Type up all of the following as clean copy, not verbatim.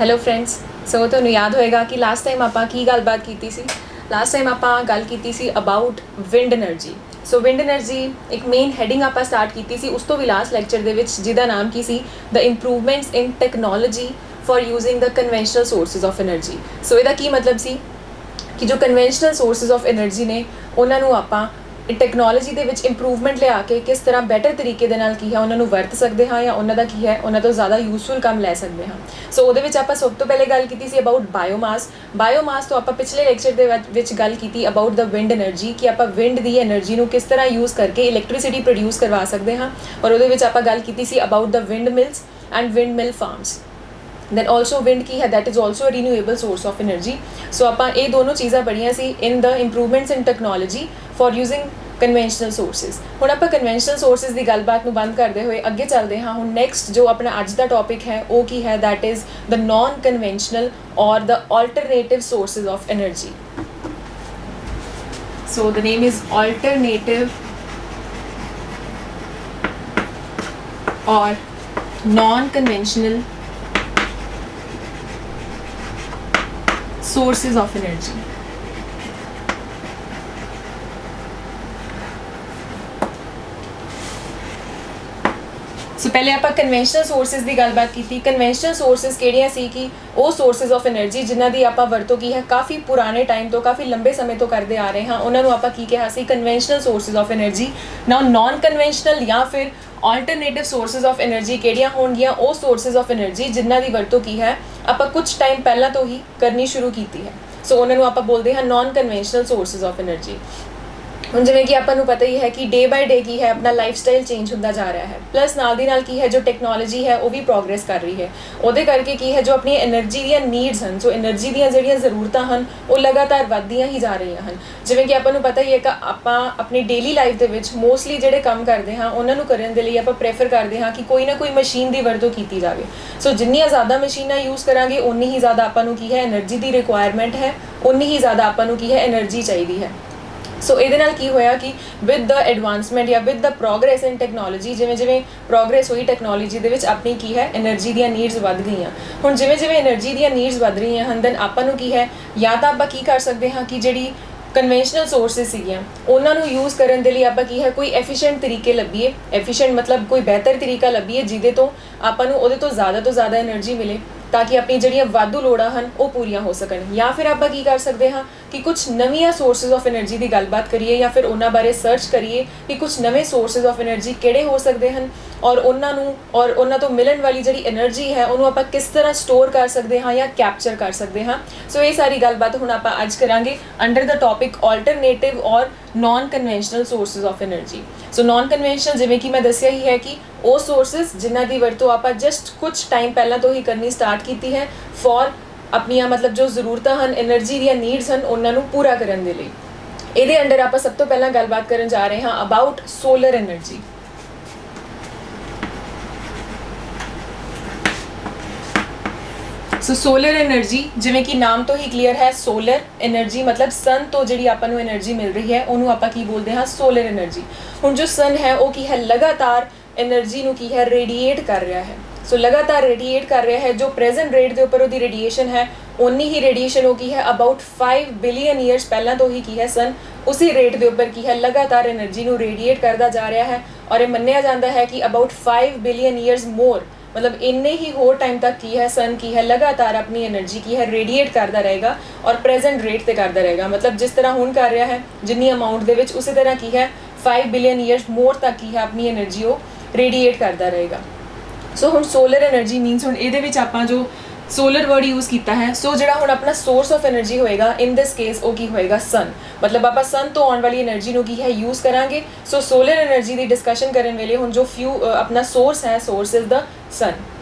Hello friends. ਸੋ ਤੁਹਾਨੂੰ ਯਾਦ ਹੋਏਗਾ ਕਿ ਲਾਸਟ ਟਾਈਮ ਆਪਾਂ ਕੀ ਗੱਲਬਾਤ ਕੀਤੀ ਸੀ। ਲਾਸਟ ਟਾਈਮ ਆਪਾਂ ਗੱਲ ਕੀਤੀ ਸੀ about wind energy. So wind energy ਇੱਕ ਮੇਨ ਹੈਡਿੰਗ ਆਪਾਂ ਸਟਾਰਟ ਕੀਤੀ ਸੀ ਉਸ ਤੋਂ ਵੀ ਲਾਸਟ ਲੈਕਚਰ ਦੇ ਵਿੱਚ, ਜਿਹਦਾ ਨਾਮ ਕੀ ਸੀ, the improvements in technology for using the conventional sources of energy. So ਇਹਦਾ ਕੀ ਮਤਲਬ ਸੀ ਕਿ ਜੋ ਕਨਵੈਂਸ਼ਨਲ ਸੋਰਸਿਸ ਆਫ એનર્ਜੀ ਨੇ ਉਹਨਾਂ ਨੂੰ ਆਪਾਂ ਟੈਕਨੋਲੋਜੀ ਦੇ ਵਿੱਚ ਇੰਪਰੂਵਮੈਂਟ ਲਿਆ ਕੇ ਕਿਸ ਤਰ੍ਹਾਂ ਬੈਟਰ ਤਰੀਕੇ ਦੇ ਨਾਲ ਕੀ ਹੈ ਉਹਨਾਂ ਨੂੰ ਵਰਤ ਸਕਦੇ ਹਾਂ ਜਾਂ ਉਹਨਾਂ ਦਾ ਕੀ ਹੈ ਉਹਨਾਂ ਤੋਂ ਜ਼ਿਆਦਾ ਯੂਜ਼ਫੁਲ ਕੰਮ ਲੈ ਸਕਦੇ ਹਾਂ। ਸੋ ਉਹਦੇ ਵਿੱਚ ਆਪਾਂ ਸਭ ਤੋਂ ਪਹਿਲੇ ਗੱਲ ਕੀਤੀ ਸੀ ਅਬਾਊਟ ਬਾਇਓਮਾਸ ਤੋਂ ਆਪਾਂ ਪਿਛਲੇ ਲੈਕਚਰ ਦੇ ਵਿੱਚ ਗੱਲ ਕੀਤੀ ਅਬਾਊਟ ਦ ਵਿੰਡ એનર્ਜੀ ਕਿ ਆਪਾਂ ਵਿੰਡ ਦੀ એનર્ਜੀ ਨੂੰ ਕਿਸ ਤਰ੍ਹਾਂ ਯੂਜ਼ ਕਰਕੇ ਇਲੈਕਟ੍ਰਿਸਿਟੀ ਪ੍ਰੋਡਿਊਸ ਕਰਵਾ ਸਕਦੇ ਹਾਂ। ਔਰ ਉਹਦੇ ਵਿੱਚ ਆਪਾਂ ਗੱਲ ਕੀਤੀ ਸੀ about the wind mills and wind mill farms. then also wind की है that is also a renewable source of energy। so ਆਪਾਂ ਇਹ ਦੋਨੋਂ ਚੀਜ਼ਾਂ ਪੜ੍ਹੀਆਂ ਸੀ in the improvements in technology for using conventional sources। ਹੁਣ ਆਪਾਂ conventional sources ਦੀ ਗੱਲਬਾਤ ਨੂੰ ਬੰਦ ਕਰਦੇ ਹੋਏ ਅੱਗੇ ਚੱਲਦੇ ਹਾਂ। ਹੁਣ next ਜੋ ਆਪਣਾ ਅੱਜ ਦਾ ਟੌਪਿਕ ਹੈ ਉਹ ਕੀ ਹੈ, that is the non conventional or the alternative sources of energy। so the name is alternative or non conventional sources of energy। ਸੋ ਪਹਿਲੇ ਆਪਾਂ ਕਨਵੈਂਸ਼ਨਲ ਸੋਰਸਿਸ ਦੀ ਗੱਲਬਾਤ ਕੀਤੀ। ਕਨਵੈਂਸ਼ਨਲ ਸੋਰਸਿਸ ਕਿਹੜੀਆਂ ਸੀ ਕਿ ਉਹ ਸੋਰਸਿਸ ਆਫ એનર્ਜੀ ਜਿਨ੍ਹਾਂ ਦੀ ਆਪਾਂ ਵਰਤੋਂ ਕੀ ਹੈ ਕਾਫੀ ਪੁਰਾਣੇ ਟਾਈਮ ਤੋਂ, ਕਾਫੀ ਲੰਬੇ ਸਮੇਂ ਤੋਂ ਕਰਦੇ ਆ ਰਹੇ ਹਾਂ, ਉਹਨਾਂ ਨੂੰ ਆਪਾਂ ਕੀ ਕਿਹਾ ਸੀ, conventional sources of energy. Now naan conventional ਜਾਂ ਫਿਰ ਆਲਟਰਨੇਟਿਵ ਸੋਰਸਿਸ ਆਫ એનર્ਜੀ ਕਿਹੜੀਆਂ ਹੋਣਗੀਆਂ, ਉਹ ਸੋਰਸਿਸ ਆਫ એનર્ਜੀ ਜਿਨ੍ਹਾਂ ਦੀ ਵਰਤੋਂ ਕੀ ਹੈ ਆਪਾਂ ਕੁਝ ਟਾਈਮ ਪਹਿਲਾਂ ਤੋਂ ਹੀ ਕਰਨੀ ਸ਼ੁਰੂ ਕੀਤੀ ਹੈ। ਸੋ ਉਹਨਾਂ ਨੂੰ ਆਪਾਂ ਬੋਲਦੇ ਹਾਂ naan conventional sources of energy. ਹੁਣ ਜਿਵੇਂ ਕਿ ਆਪਾਂ ਨੂੰ ਪਤਾ ਹੀ ਹੈ ਕਿ ਡੇ ਬਾਏ ਡੇ ਕੀ ਹੈ ਆਪਣਾ ਲਾਈਫ ਸਟਾਈਲ ਚੇਂਜ ਹੁੰਦਾ ਜਾ ਰਿਹਾ ਹੈ, ਪਲੱਸ ਨਾਲ ਦੀ ਨਾਲ ਕੀ ਹੈ ਜੋ ਟੈਕਨੋਲੋਜੀ ਹੈ ਉਹ ਵੀ ਪ੍ਰੋਗਰੈਸ ਕਰ ਰਹੀ ਹੈ। ਉਹਦੇ ਕਰਕੇ ਕੀ ਹੈ ਜੋ ਆਪਣੀ એનર્ਜੀ ਦੀਆਂ ਨੀਡਸ ਹਨ, ਸੋ એનર્ਜੀ ਦੀਆਂ ਜਿਹੜੀਆਂ ਜ਼ਰੂਰਤਾਂ ਹਨ ਉਹ ਲਗਾਤਾਰ ਵੱਧਦੀਆਂ ਹੀ ਜਾ ਰਹੀਆਂ ਹਨ। ਜਿਵੇਂ ਕਿ ਆਪਾਂ ਨੂੰ ਪਤਾ ਹੀ ਹੈ ਕਿ ਆਪਾਂ ਆਪਣੀ ਡੇਲੀ ਲਾਈਫ ਦੇ ਵਿੱਚ ਮੋਸਟਲੀ ਜਿਹੜੇ ਕੰਮ ਕਰਦੇ ਹਾਂ ਉਹਨਾਂ ਨੂੰ ਕਰਨ ਦੇ ਲਈ ਆਪਾਂ ਪ੍ਰੈਫਰ ਕਰਦੇ ਹਾਂ ਕਿ ਕੋਈ ਨਾ ਕੋਈ ਮਸ਼ੀਨ ਦੀ ਵਰਤੋਂ ਕੀਤੀ ਜਾਵੇ। ਸੋ ਜਿੰਨੀਆਂ ਜ਼ਿਆਦਾ ਮਸ਼ੀਨਾਂ ਯੂਜ਼ ਕਰਾਂਗੇ ਉਨੀ ਹੀ ਜ਼ਿਆਦਾ ਆਪਾਂ ਨੂੰ ਕੀ ਹੈ એનર્ਜੀ ਦੀ ਰਿਕੁਆਇਰਮੈਂਟ ਹੈ, ਉਨੀ ਹੀ ਜ਼ਿਆਦਾ ਆਪਾਂ ਨੂੰ ਕੀ ਹੈ એનર્ਜੀ ਚਾਹੀਦੀ ਹੈ। ਸੋ ਇਹਦੇ ਨਾਲ ਕੀ ਹੋਇਆ ਕਿ ਵਿਦ ਦ ਐਡਵਾਂਸਮੈਂਟ ਜਾਂ with the progress in technology, ਜਿਵੇਂ ਜਿਵੇਂ ਪ੍ਰੋਗਰੈਸ ਹੋਈ ਟੈਕਨੋਲੋਜੀ ਦੇ ਵਿੱਚ ਆਪਣੀ ਕੀ ਹੈ એનર્ਜੀ ਦੀਆਂ ਨੀਡਸ ਵੱਧ ਗਈਆਂ। ਹੁਣ ਜਿਵੇਂ ਜਿਵੇਂ એનર્ਜੀ ਦੀਆਂ ਨੀਡਸ ਵੱਧ ਰਹੀਆਂ ਹਨ ਦੈਨ ਆਪਾਂ ਨੂੰ ਕੀ ਹੈ ਜਾਂ ਤਾਂ ਆਪਾਂ ਕੀ ਕਰ ਸਕਦੇ ਹਾਂ ਕਿ ਜਿਹੜੀ ਕਨਵੈਂਸ਼ਨਲ ਸੋਰਸਿਸ ਸੀਗੀਆਂ ਉਹਨਾਂ ਨੂੰ ਯੂਜ਼ ਕਰਨ ਦੇ ਲਈ ਆਪਾਂ ਕੀ ਹੈ ਕੋਈ ਐਫੀਸ਼ੀਐਂਟ ਤਰੀਕੇ ਲੱਭੀਏ। ਐਫੀਸ਼ੀਐਂਟ ਮਤਲਬ ਕੋਈ ਬਿਹਤਰ ਤਰੀਕਾ ਲੱਭੀਏ ਜਿਹਦੇ ਤੋਂ ਆਪਾਂ ਨੂੰ ਉਹਦੇ ਤੋਂ ਜ਼ਿਆਦਾ એનર્ਜੀ ਮਿਲੇ ਤਾਂ ਕਿ ਆਪਣੀ ਜਿਹੜੀਆਂ ਵਾਧੂ ਲੋੜਾਂ ਹਨ ਉਹ ਪੂਰੀਆਂ ਹੋ ਸਕਣ। ਜਾਂ ਫਿਰ ਆਪਾਂ ਕੀ ਕਰ ਸਕਦੇ ਹਾਂ ਕਿ ਕੁਝ ਨਵੀਆਂ ਸੋਰਸਿਸ ਆਫ એનર્ਜੀ ਦੀ ਗੱਲਬਾਤ ਕਰੀਏ ਜਾਂ ਫਿਰ ਉਹਨਾਂ ਬਾਰੇ ਸਰਚ ਕਰੀਏ ਕਿ ਕੁਝ ਨਵੇਂ ਸੋਰਸਿਸ ਆਫ એનર્ਜੀ ਕਿਹੜੇ ਹੋ ਸਕਦੇ ਹਨ ਔਰ ਉਹਨਾਂ ਤੋਂ ਮਿਲਣ ਵਾਲੀ ਜਿਹੜੀ એનર્ਜੀ ਹੈ ਉਹਨੂੰ ਆਪਾਂ ਕਿਸ ਤਰ੍ਹਾਂ ਸਟੋਰ ਕਰ ਸਕਦੇ ਹਾਂ ਜਾਂ ਕੈਪਚਰ ਕਰ ਸਕਦੇ ਹਾਂ। ਸੋ ਇਹ ਸਾਰੀ ਗੱਲਬਾਤ ਹੁਣ ਆਪਾਂ ਅੱਜ ਕਰਾਂਗੇ ਅੰਡਰ ਦ ਟੌਪਿਕ ਆਲਟਰਨੇਟਿਵ ਔਰ naan conventional sources of energy. So naan conventional ਜਿਵੇਂ ਕਿ ਮੈਂ ਦੱਸਿਆ ਹੀ ਹੈ ਕਿ ਉਹ ਸੋਰਸਿਸ ਜਿਨ੍ਹਾਂ ਦੀ ਵਰਤੋਂ ਆਪਾਂ ਜਸਟ ਕੁਝ ਟਾਈਮ ਪਹਿਲਾਂ ਤੋਂ ਹੀ ਕਰਨੀ ਸਟਾਰਟ ਕੀਤੀ ਹੈ ਫॉर ਆਪਣੀਆਂ ਮਤਲਬ ਜੋ ਜ਼ਰੂਰਤਾਂ ਹਨ એનર્ਜੀ ਦੀਆਂ ਨੀਡਸ ਹਨ ਉਹਨਾਂ ਨੂੰ ਪੂਰਾ ਕਰਨ ਦੇ ਲਈ। ਇਹਦੇ ਅੰਡਰ ਆਪਾਂ ਸਭ ਤੋਂ ਪਹਿਲਾਂ ਗੱਲਬਾਤ ਕਰਨ ਜਾ ਰਹੇ ਹਾਂ about solar energy. So solar energy ਜਿਵੇਂ ਕਿ ਨਾਮ ਤੋਂ ਹੀ ਕਲੀਅਰ ਹੈ, ਸੋਲਰ એનર્ਜੀ ਮਤਲਬ ਸਨ ਤੋਂ ਜਿਹੜੀ ਆਪਾਂ ਨੂੰ એનર્ਜੀ ਮਿਲ ਰਹੀ ਹੈ ਉਹਨੂੰ ਆਪਾਂ ਕੀ ਬੋਲਦੇ ਹਾਂ, ਸੋਲਰ એનર્ਜੀ। ਹੁਣ ਜੋ ਸਨ ਹੈ ਉਹ ਕੀ ਹੈ ਲਗਾਤਾਰ એનર્ਜੀ ਨੂੰ ਕੀ ਹੈ ਰੇਡੀਏਟ ਕਰ ਰਿਹਾ ਹੈ। ਸੋ ਲਗਾਤਾਰ ਰੇਡੀਏਟ ਕਰ ਰਿਹਾ ਹੈ, ਜੋ ਪ੍ਰੈਜ਼ੈਂਟ ਰੇਟ ਦੇ ਉੱਪਰ ਉਹਦੀ ਰੇਡੀਏਸ਼ਨ ਹੈ ਉਨੀ ਹੀ ਰੇਡੀਏਸ਼ਨ ਉਹ ਕੀ ਹੈ ਅਬਾਊਟ 5 ਬਿਲੀਅਨ ਈਅਰਸ ਪਹਿਲਾਂ ਤੋਂ ਹੀ ਕੀ ਹੈ ਸਨ ਉਸੇ ਰੇਟ ਦੇ ਉੱਪਰ ਕੀ ਹੈ ਲਗਾਤਾਰ એનર્ਜੀ ਨੂੰ ਰੇਡੀਏਟ ਕਰਦਾ ਜਾ ਰਿਹਾ ਹੈ। ਔਰ ਇਹ ਮੰਨਿਆ ਜਾਂਦਾ ਹੈ ਕਿ ਅਬਾਊਟ 5 ਬਿਲੀਅਨ ਈਅਰਸ ਮੋਰ ਮਤਲਬ ਇੰਨੇ ਹੀ ਹੋਰ ਟਾਈਮ ਤੱਕ ਕੀ ਹੈ ਸਨ ਕੀ ਹੈ ਲਗਾਤਾਰ ਆਪਣੀ એનર્ਜੀ ਕੀ ਹੈ ਰੇਡੀਏਟ ਕਰਦਾ ਰਹੇਗਾ ਔਰ ਪ੍ਰੈਜ਼ੈਂਟ ਰੇਟ ਤੇ ਕਰਦਾ ਰਹੇਗਾ। ਮਤਲਬ ਜਿਸ ਤਰ੍ਹਾਂ ਹੁਣ ਕਰ ਰਿਹਾ ਹੈ ਜਿੰਨੀ ਅਮਾਊਂਟ ਦੇ ਵਿੱਚ ਉਸੇ ਤਰ੍ਹਾਂ ਕੀ ਹੈ 5 ਬਿਲੀਅਨ ਈਅਰਸ ਮੋਰ ਤੱਕ ਕੀ ਹੈ ਆਪਣੀ એનર્ਜੀ ਉਹ ਰੇਡੀਏਟ ਕਰਦਾ ਰਹੇਗਾ। ਸੋ ਹੁਣ ਸੋਲਰ એનર્ਜੀ ਮੀਨਸ ਹੁਣ ਇਹਦੇ ਵਿੱਚ ਆਪਾਂ ਜੋ ਸੋਲਰ ਵਰਡ ਯੂਜ਼ ਕੀਤਾ ਹੈ, ਸੋ ਜਿਹੜਾ ਹੁਣ ਆਪਣਾ ਸੋਰਸ ਆਫ એનર્ਜੀ ਹੋਏਗਾ ਇਨ ਦਿਸ ਕੇਸ ਉਹ ਕੀ ਹੋਏਗਾ ਸਨ। ਮਤਲਬ ਆਪਾਂ ਸਨ ਤੋਂ ਆਉਣ ਵਾਲੀ એનર્ਜੀ ਨੂੰ ਕੀ ਹੈ ਯੂਜ਼ ਕਰਾਂਗੇ। ਸੋ ਸੋਲਰ એનર્ਜੀ ਦੀ ਡਿਸਕਸ਼ਨ ਕਰਨ ਵੇਲੇ ਹੁਣ ਜੋ ਆਪਣਾ ਸੋਰਸ ਹੈ, source is the sun.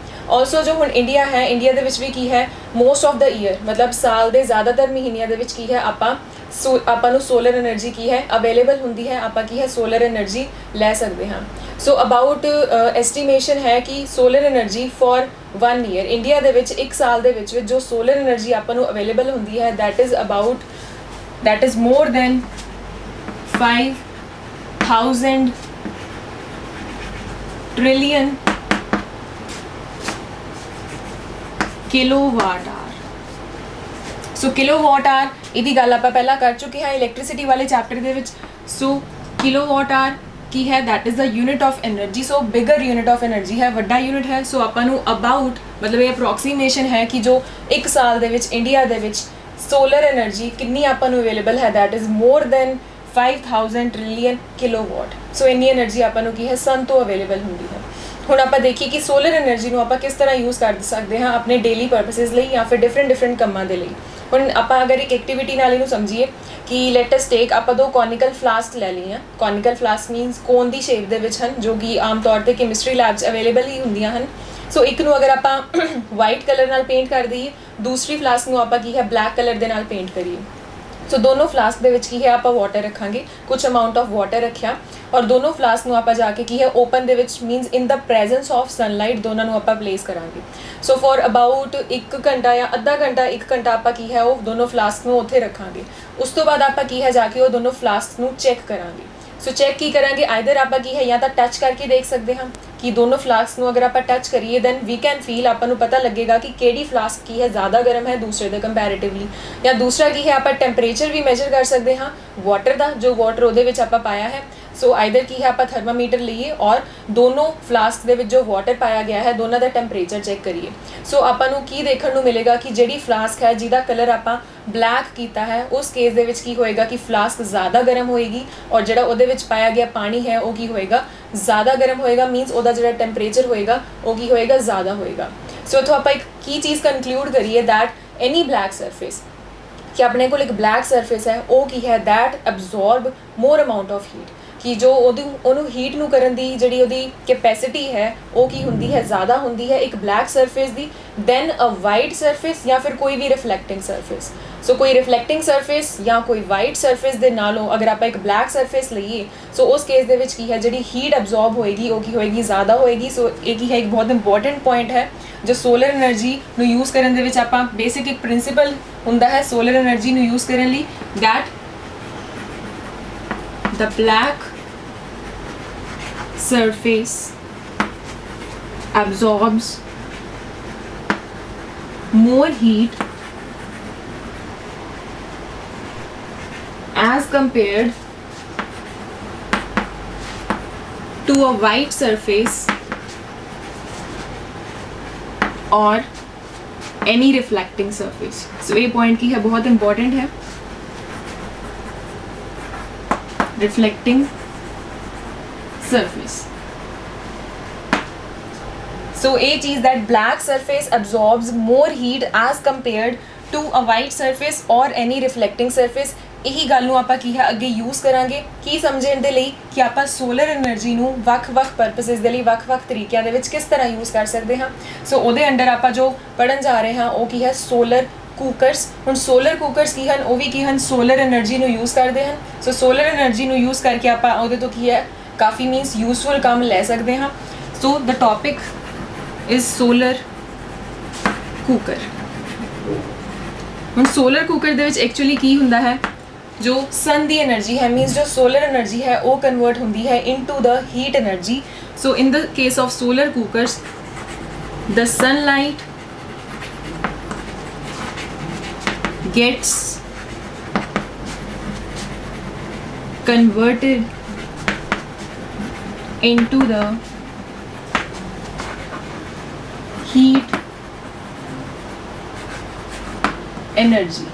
Also ਜੋ ਹੁਣ ਇੰਡੀਆ ਹੈ, ਇੰਡੀਆ ਦੇ ਵਿੱਚ ਵੀ ਕੀ ਹੈ ਮੋਸਟ ਆਫ ਦ ਈਅਰ ਮਤਲਬ ਸਾਲ ਦੇ ਜ਼ਿਆਦਾਤਰ ਮਹੀਨਿਆਂ ਦੇ ਵਿੱਚ ਕੀ ਹੈ ਆਪਾਂ ਨੂੰ ਸੋਲਰ એનર્ਜੀ ਕੀ ਹੈ ਅਵੇਲੇਬਲ ਹੁੰਦੀ ਹੈ, ਆਪਾਂ ਕੀ ਹੈ ਸੋਲਰ એનર્ਜੀ ਲੈ ਸਕਦੇ ਹਾਂ। ਸੋ ਅਬਾਊਟ ਐਸਟੀਮੇਸ਼ਨ ਹੈ ਕਿ solar energy for 1 year India ਦੇ ਵਿੱਚ ਇੱਕ ਸਾਲ ਦੇ ਵਿੱਚ ਜੋ ਸੋਲਰ એનર્ਜੀ ਆਪਾਂ ਨੂੰ ਅਵੇਲੇਬਲ ਹੁੰਦੀ ਹੈ that is more than 5,000 trillion kilowatt hour. So kilowatt hour ਇਹਦੀ ਗੱਲ ਆਪਾਂ ਪਹਿਲਾਂ ਕਰ ਚੁੱਕੇ ਹਾਂ ਇਲੈਕਟ੍ਰਿਸਿਟੀ ਵਾਲੇ ਚੈਪਟਰ ਦੇ ਵਿੱਚ। ਸੋ ਕਿਲੋਵਾਟ ਆਰ ਕੀ ਹੈ, that is the unit of energy. So bigger unit of energy ਹੈ, ਵੱਡਾ ਯੂਨਿਟ ਹੈ। ਸੋ ਆਪਾਂ ਨੂੰ ਅਬਾਊਟ ਮਤਲਬ ਇਹ ਅਪਰੋਕਸੀਮੇਸ਼ਨ ਹੈ ਕਿ ਜੋ ਇੱਕ ਸਾਲ ਦੇ ਵਿੱਚ ਇੰਡੀਆ ਦੇ ਵਿੱਚ ਸੋਲਰ એનર્ਜੀ ਕਿੰਨੀ ਆਪਾਂ ਨੂੰ ਅਵੇਲੇਬਲ ਹੈ, that is more than 5000 trillion kilowatt. So ਇੰਨੀ એનર્ਜੀ ਆਪਾਂ ਨੂੰ ਕੀ ਹੈ ਸਨ ਤੋਂ ਅਵੇਲੇਬਲ ਹੁੰਦੀ ਹੈ। ਹੁਣ ਆਪਾਂ ਦੇਖੀਏ ਕਿ ਸੋਲਰ એનર્ਜੀ ਨੂੰ ਆਪਾਂ ਕਿਸ ਤਰ੍ਹਾਂ ਯੂਜ਼ ਕਰ ਸਕਦੇ ਹਾਂ ਆਪਣੇ ਡੇਲੀ ਪਰਪਸਿਸ ਲਈ ਜਾਂ ਫਿਰ ਡਿਫਰੈਂਟ ਕੰਮਾਂ ਦੇ ਲਈ। ਹੁਣ ਆਪਾਂ ਅਗਰ ਇੱਕ ਐਕਟੀਵਿਟੀ ਨਾਲ ਇਹਨੂੰ ਸਮਝੀਏ ਕਿ ਲੈਟ ਅਸ ਟੇਕ, ਆਪਾਂ ਦੋ ਕੌਨਿਕਲ ਫਲਾਸਕ ਲੈ ਲਈਆਂ। ਕੌਨਿਕਲ ਫਲਾਸਕ ਮੀਨਸ ਕੋਨ ਦੀ ਸ਼ੇਪ ਦੇ ਵਿੱਚ ਹਨ, ਜੋ ਕਿ ਆਮ ਤੌਰ ਤੇ ਕੈਮਿਸਟਰੀ ਲੈਬਸ ਅਵੇਲੇਬਲ ਹੀ ਹੁੰਦੀਆਂ ਹਨ। ਸੋ ਇੱਕ ਨੂੰ ਅਗਰ ਆਪਾਂ ਵਾਈਟ ਕਲਰ ਨਾਲ ਪੇਂਟ ਕਰ ਦਈਏ, ਦੂਸਰੀ ਫਲਾਸਕ ਨੂੰ ਆਪਾਂ ਕੀ ਹੈ ਬਲੈਕ ਕਲਰ ਦੇ ਨਾਲ ਪੇਂਟ ਕਰੀਏ। ਸੋ ਦੋਨੋਂ ਫਲਾਸਕ ਦੇ ਵਿੱਚ ਕੀ ਹੈ ਆਪਾਂ ਵਾਟਰ ਰੱਖਾਂਗੇ, ਕੁਝ ਅਮਾਊਂਟ ਆਫ ਵਾਟਰ ਰੱਖਿਆ, ਔਰ ਦੋਨੋਂ ਫਲਾਸਕ ਨੂੰ ਆਪਾਂ ਜਾ ਕੇ ਕੀ ਹੈ ਓਪਨ ਦੇ ਵਿੱਚ means in the presence of sunlight ਦੋਨਾਂ ਨੂੰ ਆਪਾਂ ਪਲੇਸ ਕਰਾਂਗੇ। ਸੋ ਫॉर ਅਬਾਊਟ 1 ਘੰਟਾ ਜਾਂ ਅੱਧਾ ਘੰਟਾ 1 ਘੰਟਾ ਆਪਾਂ ਕੀ ਹੈ ਉਹ ਦੋਨੋਂ ਫਲਾਸਕ ਨੂੰ ਉੱਥੇ ਰੱਖਾਂਗੇ। ਉਸ ਤੋਂ ਬਾਅਦ ਆਪਾਂ ਕੀ ਹੈ ਜਾ ਕੇ ਉਹ ਦੋਨੋਂ ਫਲਾਸਕ ਨੂੰ ਚੈੱਕ ਕਰਾਂਗੇ। ਸੋ ਚੈੱਕ ਕੀ ਕਰਾਂਗੇ, ਆਈਦਰ ਆਪਾਂ ਕੀ ਹੈ ਜਾਂ ਤਾਂ ਟੱਚ ਕਰਕੇ ਦੇਖ ਸਕਦੇ ਹਾਂ ਕਿ ਦੋਨੋਂ ਫਲਾਸਕ ਨੂੰ ਅਗਰ ਆਪਾਂ ਟੱਚ ਕਰੀਏ ਦੈਨ ਵੀ ਕੈਨ ਫੀਲ, ਆਪਾਂ ਨੂੰ ਪਤਾ ਲੱਗੇਗਾ ਕਿ ਕਿਹੜੀ ਫਲਾਸਕ ਕੀ ਹੈ ਜ਼ਿਆਦਾ ਗਰਮ ਹੈ ਦੂਸਰੇ ਦੇ ਕੰਪੈਰੀਟਿਵਲੀ। ਜਾਂ ਦੂਸਰਾ ਕੀ ਹੈ ਆਪਾਂ ਟੈਂਪਰੇਚਰ ਵੀ ਮੈਜਰ ਕਰ ਸਕਦੇ ਹਾਂ ਵਾਟਰ ਦਾ, ਜੋ ਵਾਟਰ ਉਹਦੇ ਵਿੱਚ ਆਪਾਂ ਪਾਇਆ ਹੈ। ਸੋ ਆਈਦਰ ਕੀ ਹੈ ਆਪਾਂ ਥਰਮਾਮੀਟਰ ਲਈਏ ਔਰ ਦੋਨੋਂ ਫਲਾਸਕ ਦੇ ਵਿੱਚ ਜੋ ਵਾਟਰ ਪਾਇਆ ਗਿਆ ਹੈ ਦੋਨਾਂ ਦਾ ਟੈਂਪਰੇਚਰ ਚੈੱਕ ਕਰੀਏ। ਸੋ ਆਪਾਂ ਨੂੰ ਕੀ ਦੇਖਣ ਨੂੰ ਮਿਲੇਗਾ ਕਿ ਜਿਹੜੀ ਫਲਾਸਕ ਹੈ ਜਿਹਦਾ ਕਲਰ ਆਪਾਂ ਬਲੈਕ ਕੀਤਾ ਹੈ ਉਸ ਕੇਸ ਦੇ ਵਿੱਚ ਕੀ ਹੋਏਗਾ ਕਿ ਫਲਾਸਕ ਜ਼ਿਆਦਾ ਗਰਮ ਹੋਏਗੀ, ਔਰ ਜਿਹੜਾ ਉਹਦੇ ਵਿੱਚ ਪਾਇਆ ਗਿਆ ਪਾਣੀ ਹੈ ਉਹ ਕੀ ਹੋਏਗਾ ਜ਼ਿਆਦਾ ਗਰਮ ਹੋਏਗਾ, ਮੀਨਸ ਉਹਦਾ ਜਿਹੜਾ ਟੈਂਪਰੇਚਰ ਹੋਏਗਾ ਉਹ ਕੀ ਹੋਏਗਾ ਜ਼ਿਆਦਾ ਹੋਏਗਾ। ਸੋ ਇੱਥੋਂ ਆਪਾਂ ਇੱਕ ਕੀ ਚੀਜ਼ ਕਨਕਲੂਡ ਕਰੀਏ ਦੈਟ ਐਨੀ ਬਲੈਕ ਸਰਫੇਸ, ਕਿ ਆਪਣੇ ਕੋਲ ਇੱਕ ਬਲੈਕ ਸਰਫੇਸ ਹੈ ਉਹ ਕੀ ਹੈ that absorb more amount of heat, ਕਿ ਜੋ ਉਹਨੂੰ ਹੀਟ ਨੂੰ ਕਰਨ ਦੀ ਜਿਹੜੀ ਉਹਦੀ ਕੈਪੈਸਿਟੀ ਹੈ ਉਹ ਕੀ ਹੁੰਦੀ ਹੈ ਜ਼ਿਆਦਾ ਹੁੰਦੀ ਹੈ ਇੱਕ ਬਲੈਕ ਸਰਫੇਸ ਦੀ ਦੈਨ ਅ ਵਾਈਟ ਸਰਫੇਸ ਜਾਂ ਫਿਰ ਕੋਈ ਵੀ ਰਿਫਲੈਕਟਿੰਗ ਸਰਫੇਸ। ਸੋ ਕੋਈ ਰਿਫਲੈਕਟਿੰਗ ਸਰਫੇਸ ਜਾਂ ਕੋਈ ਵਾਈਟ ਸਰਫੇਸ ਦੇ ਨਾਲੋਂ ਅਗਰ ਆਪਾਂ ਇੱਕ ਬਲੈਕ ਸਰਫੇਸ ਲਈਏ ਸੋ ਉਸ ਕੇਸ ਦੇ ਵਿੱਚ ਕੀ ਹੈ ਜਿਹੜੀ ਹੀਟ ਅਬਜ਼ੋਰਬ ਹੋਏਗੀ ਉਹ ਕੀ ਹੋਏਗੀ ਜ਼ਿਆਦਾ ਹੋਏਗੀ। ਸੋ ਇਹ ਕੀ ਹੈ ਇੱਕ ਬਹੁਤ ਇੰਪੋਰਟੈਂਟ ਪੁਆਇੰਟ ਹੈ ਜੋ ਸੋਲਰ એનર્ਜੀ ਨੂੰ ਯੂਜ਼ ਕਰਨ ਦੇ ਵਿੱਚ ਆਪਾਂ ਬੇਸਿਕ ਇੱਕ ਪ੍ਰਿੰਸੀਪਲ ਹੁੰਦਾ ਹੈ ਸੋਲਰ એનર્ਜੀ ਨੂੰ ਯੂਜ਼ ਕਰਨ ਲਈ, that the black surface absorbs more heat as compared to a white surface or any reflecting surface। so ये point की है बहुत important है reflecting surface। so a चीज that black surface absorbs more heat as compared to a white surface or any reflecting surface। ਇਹੀ ਗੱਲ ਨੂੰ ਆਪਾਂ ਕੀ ਹੈ ਅੱਗੇ ਯੂਜ਼ ਕਰਾਂਗੇ ਕੀ ਸਮਝਣ ਦੇ ਲਈ ਕਿ ਆਪਾਂ ਸੋਲਰ એનર્ਜੀ ਨੂੰ ਵੱਖ-ਵੱਖ ਪਰਪਸਿਸ ਦੇ ਲਈ ਵੱਖ-ਵੱਖ ਤਰੀਕਿਆਂ ਦੇ ਵਿੱਚ ਕਿਸ ਤਰ੍ਹਾਂ ਯੂਜ਼ ਕਰ ਸਕਦੇ ਹਾਂ। ਸੋ ਉਹਦੇ ਅੰਡਰ ਆਪਾਂ ਜੋ ਪੜਨ ਜਾ ਰਹੇ ਹਾਂ ਉਹ ਕੀ ਹੈ ਸੋਲਰ ਕੁਕਰਸ। ਹੁਣ ਸੋਲਰ ਕੁਕਰਸ ਕੀ ਹਨ, ਉਹ ਵੀ ਕੀ ਹਨ ਸੋਲਰ એનર્ਜੀ ਨੂੰ ਯੂਜ਼ ਕਰਦੇ ਹਨ। ਸੋ ਸੋਲਰ એનર્ਜੀ ਨੂੰ ਯੂਜ਼ ਕਰਕੇ ਆਪਾਂ ਉਹਦੇ ਤੋਂ ਕੀ ਹੈ ਕਾਫੀ ਮੀਨਸ ਯੂਜ਼ਫੁਲ ਕੰਮ ਲੈ ਸਕਦੇ ਹਾਂ। So the topic is solar cooker. ਹੁਣ ਸੋਲਰ ਕੁਕਰ ਦੇ ਵਿੱਚ ਐਕਚੁਅਲੀ ਕੀ ਹੁੰਦਾ ਹੈ, ਜੋ ਸਨ ਦੀ એનર્ਜੀ ਹੈ ਮੀਨਸ ਜੋ ਸੋਲਰ એનર્ਜੀ ਹੈ ਉਹ ਕਨਵਰਟ ਹੁੰਦੀ ਹੈ into the heat energy. So in the case of solar cookers the sunlight gets converted into the heat energy।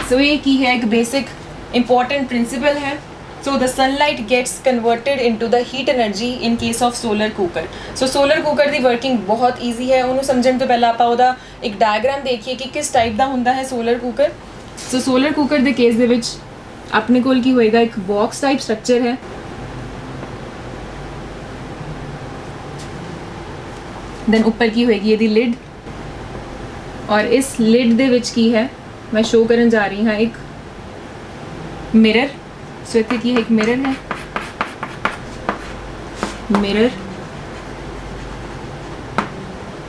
so ये की है एक बेसिक important principle है। so the sunlight gets converted into the heat energy in case of solar cooker। so solar cooker the working ਬਹੁਤ easy ਹੈ, ਉਹਨੂੰ ਸਮਝਣ ਤੋਂ ਪਹਿਲਾਂ ਆਪਾਂ ਉਹਦਾ ਇੱਕ ਡਾਇਗਰਾਮ ਦੇਖੀਏ ਕਿ ਕਿਸ ਟਾਈਪ ਦਾ ਹੁੰਦਾ ਹੈ ਸੋਲਰ ਕੁਕਰ। ਸੋ ਸੋਲਰ ਕੁਕਰ ਦੇ ਕੇਸ ਦੇ ਵਿੱਚ ਆਪਣੇ ਕੋਲ ਕੀ ਹੋਏਗਾ ਇੱਕ ਬਾਕਸ ਟਾਈਪ ਸਟਰਕਚਰ ਹੈ, ਦੈਨ ਉੱਪਰ ਕੀ ਹੋਏਗੀ ਇਹਦੀ ਲਿਡ, ਔਰ ਇਸ ਲਿਡ ਦੇ ਵਿੱਚ ਕੀ ਹੈ ਮੈਂ ਸ਼ੋ ਕਰਨ ਜਾ ਰਹੀ ਹਾਂ ਇੱਕ ਮਿਰਰ। ਸੋ ਇੱਥੇ ਕੀ ਹੈ ਇੱਕ ਮਿਰਰ ਹੈ, ਮਿਰਰ।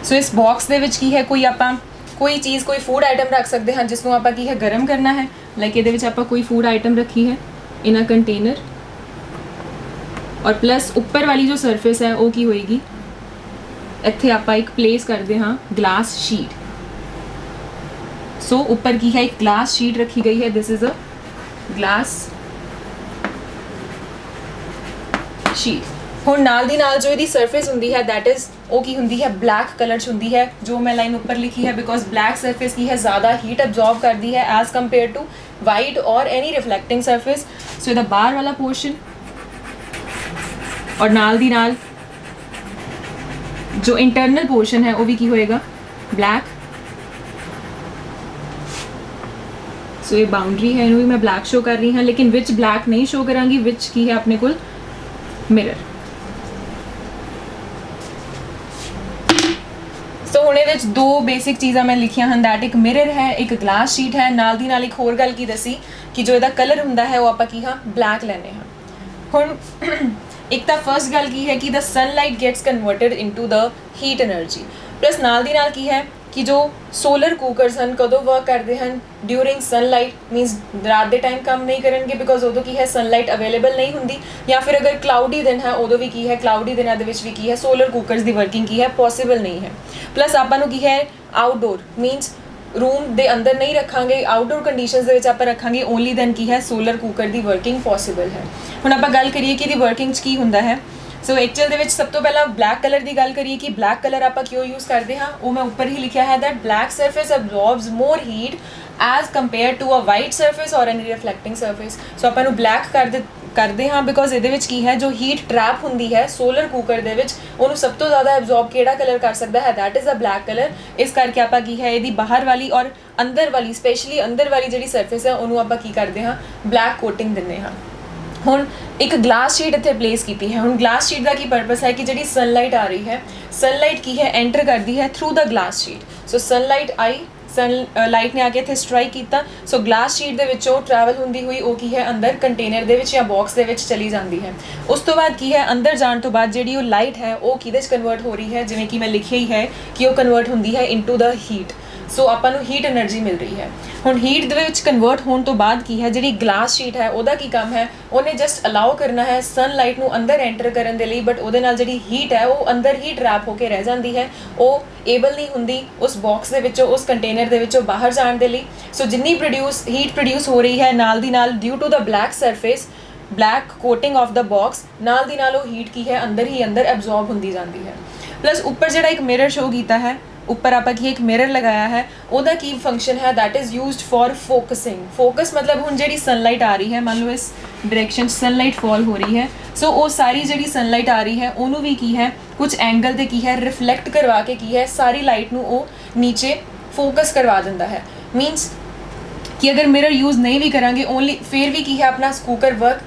ਸੋ ਇਸ ਬਾਕਸ ਦੇ ਵਿੱਚ ਕੀ ਹੈ ਕੋਈ ਆਪਾਂ ਕੋਈ ਚੀਜ਼ ਕੋਈ ਫੂਡ ਆਈਟਮ ਰੱਖ ਸਕਦੇ ਹਾਂ ਜਿਸ ਨੂੰ ਆਪਾਂ ਕੀ ਹੈ ਗਰਮ ਕਰਨਾ ਹੈ। ਲਾਈਕ ਇਹਦੇ ਵਿੱਚ ਆਪਾਂ ਕੋਈ ਫੂਡ ਆਈਟਮ ਰੱਖੀ ਹੈ ਇਨ ਅ ਕੰਟੇਨਰ, ਔਰ ਪਲੱਸ ਉੱਪਰ ਵਾਲੀ ਜੋ ਸਰਫੇਸ ਹੈ ਉਹ ਕੀ ਹੋਏਗੀ ਇੱਥੇ ਆਪਾਂ ਇੱਕ ਪਲੇਸ ਕਰਦੇ ਹਾਂ ਗਲਾਸ ਸ਼ੀਟ। सो ऊपर की है एक ग्लास शीट रखी गई है, this is a glass sheet. ਹੁਣ ਨਾਲ ਦੀ ਨਾਲ ਜੋ ਇਹਦੀ ਸਰਫੇਸ ਹੁੰਦੀ ਹੈ ਦੈਟ ਇਜ਼ ਉਹ ਕੀ ਹੁੰਦੀ ਹੈ ਬਲੈਕ ਕਲਰ 'ਚ ਹੁੰਦੀ ਹੈ, ਜੋ ਮੈਂ ਲਾਈਨ ਉੱਪਰ ਲਿਖੀ ਹੈ, ਬਿਕੋਜ਼ ਬਲੈਕ ਸਰਫੇਸ ਕੀ ਹੈ ਜ਼ਿਆਦਾ ਹੀਟ ਐਬਜ਼ॉर्ब ਕਰਦੀ ਹੈ ਐਜ਼ ਕੰਪੇਅਰ ਟੂ ਵਾਈਟ ਔਰ ਐਨੀ ਰਿਫਲੈਕਟਿੰਗ ਸਰਫੇਸ। ਸੋ ਇਹਦਾ ਬਾਹਰ ਵਾਲਾ ਪੋਰਸ਼ਨ ਔਰ ਨਾਲ ਦੀ ਨਾਲ ਜੋ ਇੰਟਰਨਲ ਪੋਰਸ਼ਨ ਹੈ ਉਹ ਵੀ ਕੀ ਹੋਏਗਾ ਬਲੈਕ। ਸੋ ਇਹ ਬਾਉਂਡਰੀ ਹੈ, ਇਹਨੂੰ ਵੀ ਮੈਂ ਬਲੈਕ ਸ਼ੋ ਕਰ ਰਹੀ ਹਾਂ, ਲੇਕਿਨ ਵਿੱਚ ਬਲੈਕ ਨਹੀਂ ਸ਼ੋ ਕਰਾਂਗੀ, ਵਿੱਚ ਕੀ ਹੈ ਆਪਣੇ ਕੋਲ ਮਿਰਰ। ਸੋ ਹੁਣ ਇਹਦੇ ਵਿੱਚ ਦੋ ਬੇਸਿਕ ਚੀਜ਼ਾਂ ਮੈਂ ਲਿਖੀਆਂ ਹਨ, ਦੈਟ ਇੱਕ ਮਿਰਰ ਹੈ, ਇੱਕ ਗਲਾਸ ਸ਼ੀਟ ਹੈ। ਨਾਲ ਦੀ ਨਾਲ ਇੱਕ ਹੋਰ ਗੱਲ ਕੀ ਦੱਸੀ ਕਿ ਜੋ ਇਹਦਾ ਕਲਰ ਹੁੰਦਾ ਹੈ ਉਹ ਆਪਾਂ ਕੀ ਹਾਂ ਬਲੈਕ ਲੈਂਦੇ ਹਾਂ। ਹੁਣ ਇੱਕ ਤਾਂ ਫਰਸਟ ਗੱਲ ਕੀ ਹੈ ਕਿ the sunlight gets converted into the heat energy, plus ਨਾਲ ਦੀ ਨਾਲ ਕੀ ਹੈ ਕਿ ਜੋ ਸੋਲਰ ਕੁਕਰਸ ਹਨ ਕਦੋਂ ਵਰਕ ਕਰਦੇ ਹਨ ਡਿਊਰਿੰਗ ਸਨਲਾਈਟ, ਮੀਨਸ ਰਾਤ ਦੇ ਟਾਈਮ ਕੰਮ ਨਹੀਂ ਕਰਨਗੇ ਬਿਕੋਜ਼ ਉਦੋਂ ਕੀ ਹੈ ਸਨਲਾਈਟ ਅਵੇਲੇਬਲ ਨਹੀਂ ਹੁੰਦੀ, ਜਾਂ ਫਿਰ ਅਗਰ ਕਲਾਊਡੀ ਦਿਨ ਹੈ ਉਦੋਂ ਵੀ ਕੀ ਹੈ ਕਲਾਊਡੀ ਦਿਨਾਂ ਦੇ ਵਿੱਚ ਵੀ ਕੀ ਹੈ ਸੋਲਰ ਕੁਕਰਸ ਦੀ ਵਰਕਿੰਗ ਕੀ ਹੈ ਪੋਸੀਬਲ ਨਹੀਂ ਹੈ। ਪਲੱਸ ਆਪਾਂ ਨੂੰ ਕੀ ਹੈ ਆਊਟਡੋਰ ਮੀਨਸ रूम ਦੇ ਅੰਦਰ ਨਹੀਂ ਰੱਖਾਂਗੇ, ਆਊਟਡੋਰ ਕੰਡੀਸ਼ਨਸ ਦੇ ਵਿੱਚ ਆਪਾਂ ਰੱਖਾਂਗੇ, ਓਨਲੀ ਦੈਨ ਕੀ ਹੈ ਸੋਲਰ ਕੁਕਰ ਦੀ ਵਰਕਿੰਗ ਪੋਸੀਬਲ ਹੈ। ਹੁਣ ਆਪਾਂ ਗੱਲ ਕਰੀਏ ਕਿ ਇਹਦੀ ਵਰਕਿੰਗ 'ਚ ਕੀ ਹੁੰਦਾ ਹੈ। ਸੋ ਐਕਚੁਅਲ ਦੇ ਵਿੱਚ ਸਭ ਤੋਂ ਪਹਿਲਾਂ ਬਲੈਕ ਕਲਰ ਦੀ ਗੱਲ ਕਰੀਏ ਕਿ ਬਲੈਕ ਕਲਰ ਆਪਾਂ ਕਿਉਂ ਯੂਜ਼ ਕਰਦੇ ਹਾਂ, ਉਹ ਮੈਂ ਉੱਪਰ ਹੀ ਲਿਖਿਆ ਹੈ that black surface absorbs more heat as compare to a white surface or any reflecting surface. ਸੋ ਆਪਾਂ ਨੂੰ ਬਲੈਕ ਕਰਦੇ ਹਾਂ ਬਿਕੋਜ਼ ਇਹਦੇ ਵਿੱਚ ਕੀ ਹੈ ਜੋ ਹੀਟ ਟਰੈਪ ਹੁੰਦੀ ਹੈ ਸੋਲਰ ਕੁਕਰ ਦੇ ਵਿੱਚ ਉਹਨੂੰ ਸਭ ਤੋਂ ਜ਼ਿਆਦਾ ਐਬਜ਼ॉर्ब ਕਿਹੜਾ ਕਲਰ ਕਰ ਸਕਦਾ ਹੈ that is a black colour. ਇਸ ਕਰਕੇ ਆਪਾਂ ਕੀ ਹੈ ਇਹਦੀ ਬਾਹਰ ਵਾਲੀ ਔਰ ਅੰਦਰ ਵਾਲੀ ਸਪੈਸ਼ਲੀ ਅੰਦਰ ਵਾਲੀ ਜਿਹੜੀ ਸਰਫੇਸ ਹੈ ਉਹਨੂੰ ਆਪਾਂ ਕੀ ਕਰਦੇ ਹਾਂ ਬਲੈਕ ਕੋਟਿੰਗ ਦਿੰਦੇ ਹਾਂ। ਹੁਣ ਇੱਕ ਗਲਾਸ ਸ਼ੀਟ ਇੱਥੇ ਪਲੇਸ ਕੀਤੀ ਹੈ। ਹੁਣ ਗਲਾਸ ਸ਼ੀਟ ਦਾ ਕੀ ਪਰਪਸ ਹੈ ਕਿ ਜਿਹੜੀ ਸਨਲਾਈਟ ਆ ਰਹੀ ਹੈ ਸਨਲਾਈਟ ਕੀ ਹੈ ਐਂਟਰ ਕਰਦੀ ਹੈ ਥਰੂ ਦਾ ਗਲਾਸ ਸ਼ੀਟ। ਸੋ ਸਨਲਾਈਟ ਆਈ, ਸਨਲਾਈਟ ਨੇ ਆ ਕੇ ਇੱਥੇ ਸਟਰਾਈਕ ਕੀਤਾ, ਸੋ ਗਲਾਸ ਸ਼ੀਟ ਦੇ ਵਿੱਚੋਂ ਟਰੈਵਲ ਹੁੰਦੀ ਹੋਈ ਉਹ ਕੀ ਹੈ ਅੰਦਰ ਕੰਟੇਨਰ ਦੇ ਵਿੱਚ ਜਾਂ ਬਾਕਸ ਦੇ ਵਿੱਚ ਚਲੀ ਜਾਂਦੀ ਹੈ। ਉਸ ਤੋਂ ਬਾਅਦ ਕੀ ਹੈ ਅੰਦਰ ਜਾਣ ਤੋਂ ਬਾਅਦ ਜਿਹੜੀ ਉਹ ਲਾਈਟ ਹੈ ਉਹ ਕਿਹਦੇ 'ਚ ਕਨਵਰਟ ਹੋ ਰਹੀ ਹੈ, ਜਿਵੇਂ ਕਿ ਮੈਂ ਲਿਖਿਆ ਹੀ ਹੈ ਕਿ ਉਹ ਕਨਵਰਟ ਹੁੰਦੀ ਹੈ ਇਨਟੂ ਦਾ ਹੀਟ। ਸੋ ਆਪਾਂ ਨੂੰ ਹੀਟ એનર્ਜੀ ਮਿਲ ਰਹੀ ਹੈ। ਹੁਣ ਹੀਟ ਦੇ ਵਿੱਚ ਕਨਵਰਟ ਹੋਣ ਤੋਂ ਬਾਅਦ ਕੀ ਹੈ ਜਿਹੜੀ ਗਲਾਸ ਸ਼ੀਟ ਹੈ ਉਹਦਾ ਕੀ ਕੰਮ ਹੈ, ਉਹਨੇ ਜਸਟ ਅਲਾਓ ਕਰਨਾ ਹੈ ਸਨਲਾਈਟ ਨੂੰ ਅੰਦਰ ਐਂਟਰ ਕਰਨ ਦੇ ਲਈ, ਬਟ ਉਹਦੇ ਨਾਲ ਜਿਹੜੀ ਹੀਟ ਹੈ ਉਹ ਅੰਦਰ ਹੀ ਟਰੈਪ ਹੋ ਕੇ ਰਹਿ ਜਾਂਦੀ ਹੈ, ਉਹ ਏਬਲ ਨਹੀਂ ਹੁੰਦੀ ਉਸ ਬਾਕਸ ਦੇ ਵਿੱਚੋਂ ਉਸ ਕੰਟੇਨਰ ਦੇ ਵਿੱਚੋਂ ਬਾਹਰ ਜਾਣ ਦੇ ਲਈ। ਸੋ ਜਿੰਨੀ ਹੀਟ ਪ੍ਰੋਡਿਊਸ ਹੋ ਰਹੀ ਹੈ ਨਾਲ ਦੀ ਨਾਲ due to the black surface black coating of the box, ਨਾਲ ਦੀ ਨਾਲ ਉਹ ਹੀਟ ਕੀ ਹੈ ਅੰਦਰ ਹੀ ਅੰਦਰ ਐਬਜ਼ॉर्ब ਹੁੰਦੀ ਜਾਂਦੀ ਹੈ। ਪਲੱਸ ਉੱਪਰ ਜਿਹੜਾ ਇੱਕ ਮਿਰਰ ਸ਼ੋ ਕੀਤਾ ਹੈ, ਉੱਪਰ ਆਪਾਂ ਕੀ ਇੱਕ ਮਿਰਰ ਲਗਾਇਆ ਹੈ, ਉਹਦਾ ਕੀ ਫੰਕਸ਼ਨ ਹੈ that is used for focusing. Focus ਮਤਲਬ ਹੁਣ ਜਿਹੜੀ ਸਨਲਾਈਟ ਆ ਰਹੀ ਹੈ ਮੰਨ ਲਓ ਇਸ ਡਾਇਰੈਕਸ਼ਨ 'ਚ ਸਨਲਾਈਟ ਫਾਲ ਹੋ ਰਹੀ ਹੈ, ਸੋ ਉਹ ਸਾਰੀ ਜਿਹੜੀ ਸਨਲਾਈਟ ਆ ਰਹੀ ਹੈ ਉਹਨੂੰ ਵੀ ਕੀ ਹੈ ਕੁਝ ਐਂਗਲ 'ਤੇ ਕੀ ਹੈ ਰਿਫਲੈਕਟ ਕਰਵਾ ਕੇ ਕੀ ਹੈ ਸਾਰੀ ਲਾਈਟ ਨੂੰ ਉਹ ਨੀਚੇ ਫੋਕਸ ਕਰਵਾ ਦਿੰਦਾ ਹੈ। ਮੀਨਸ ਕਿ ਅਗਰ ਮਿਰਰ ਯੂਜ਼ ਨਹੀਂ ਵੀ ਕਰਾਂਗੇ ਓਨਲੀ ਫਿਰ ਵੀ ਕੀ ਹੈ ਆਪਣਾ ਕੁਕਰ ਵਰਕ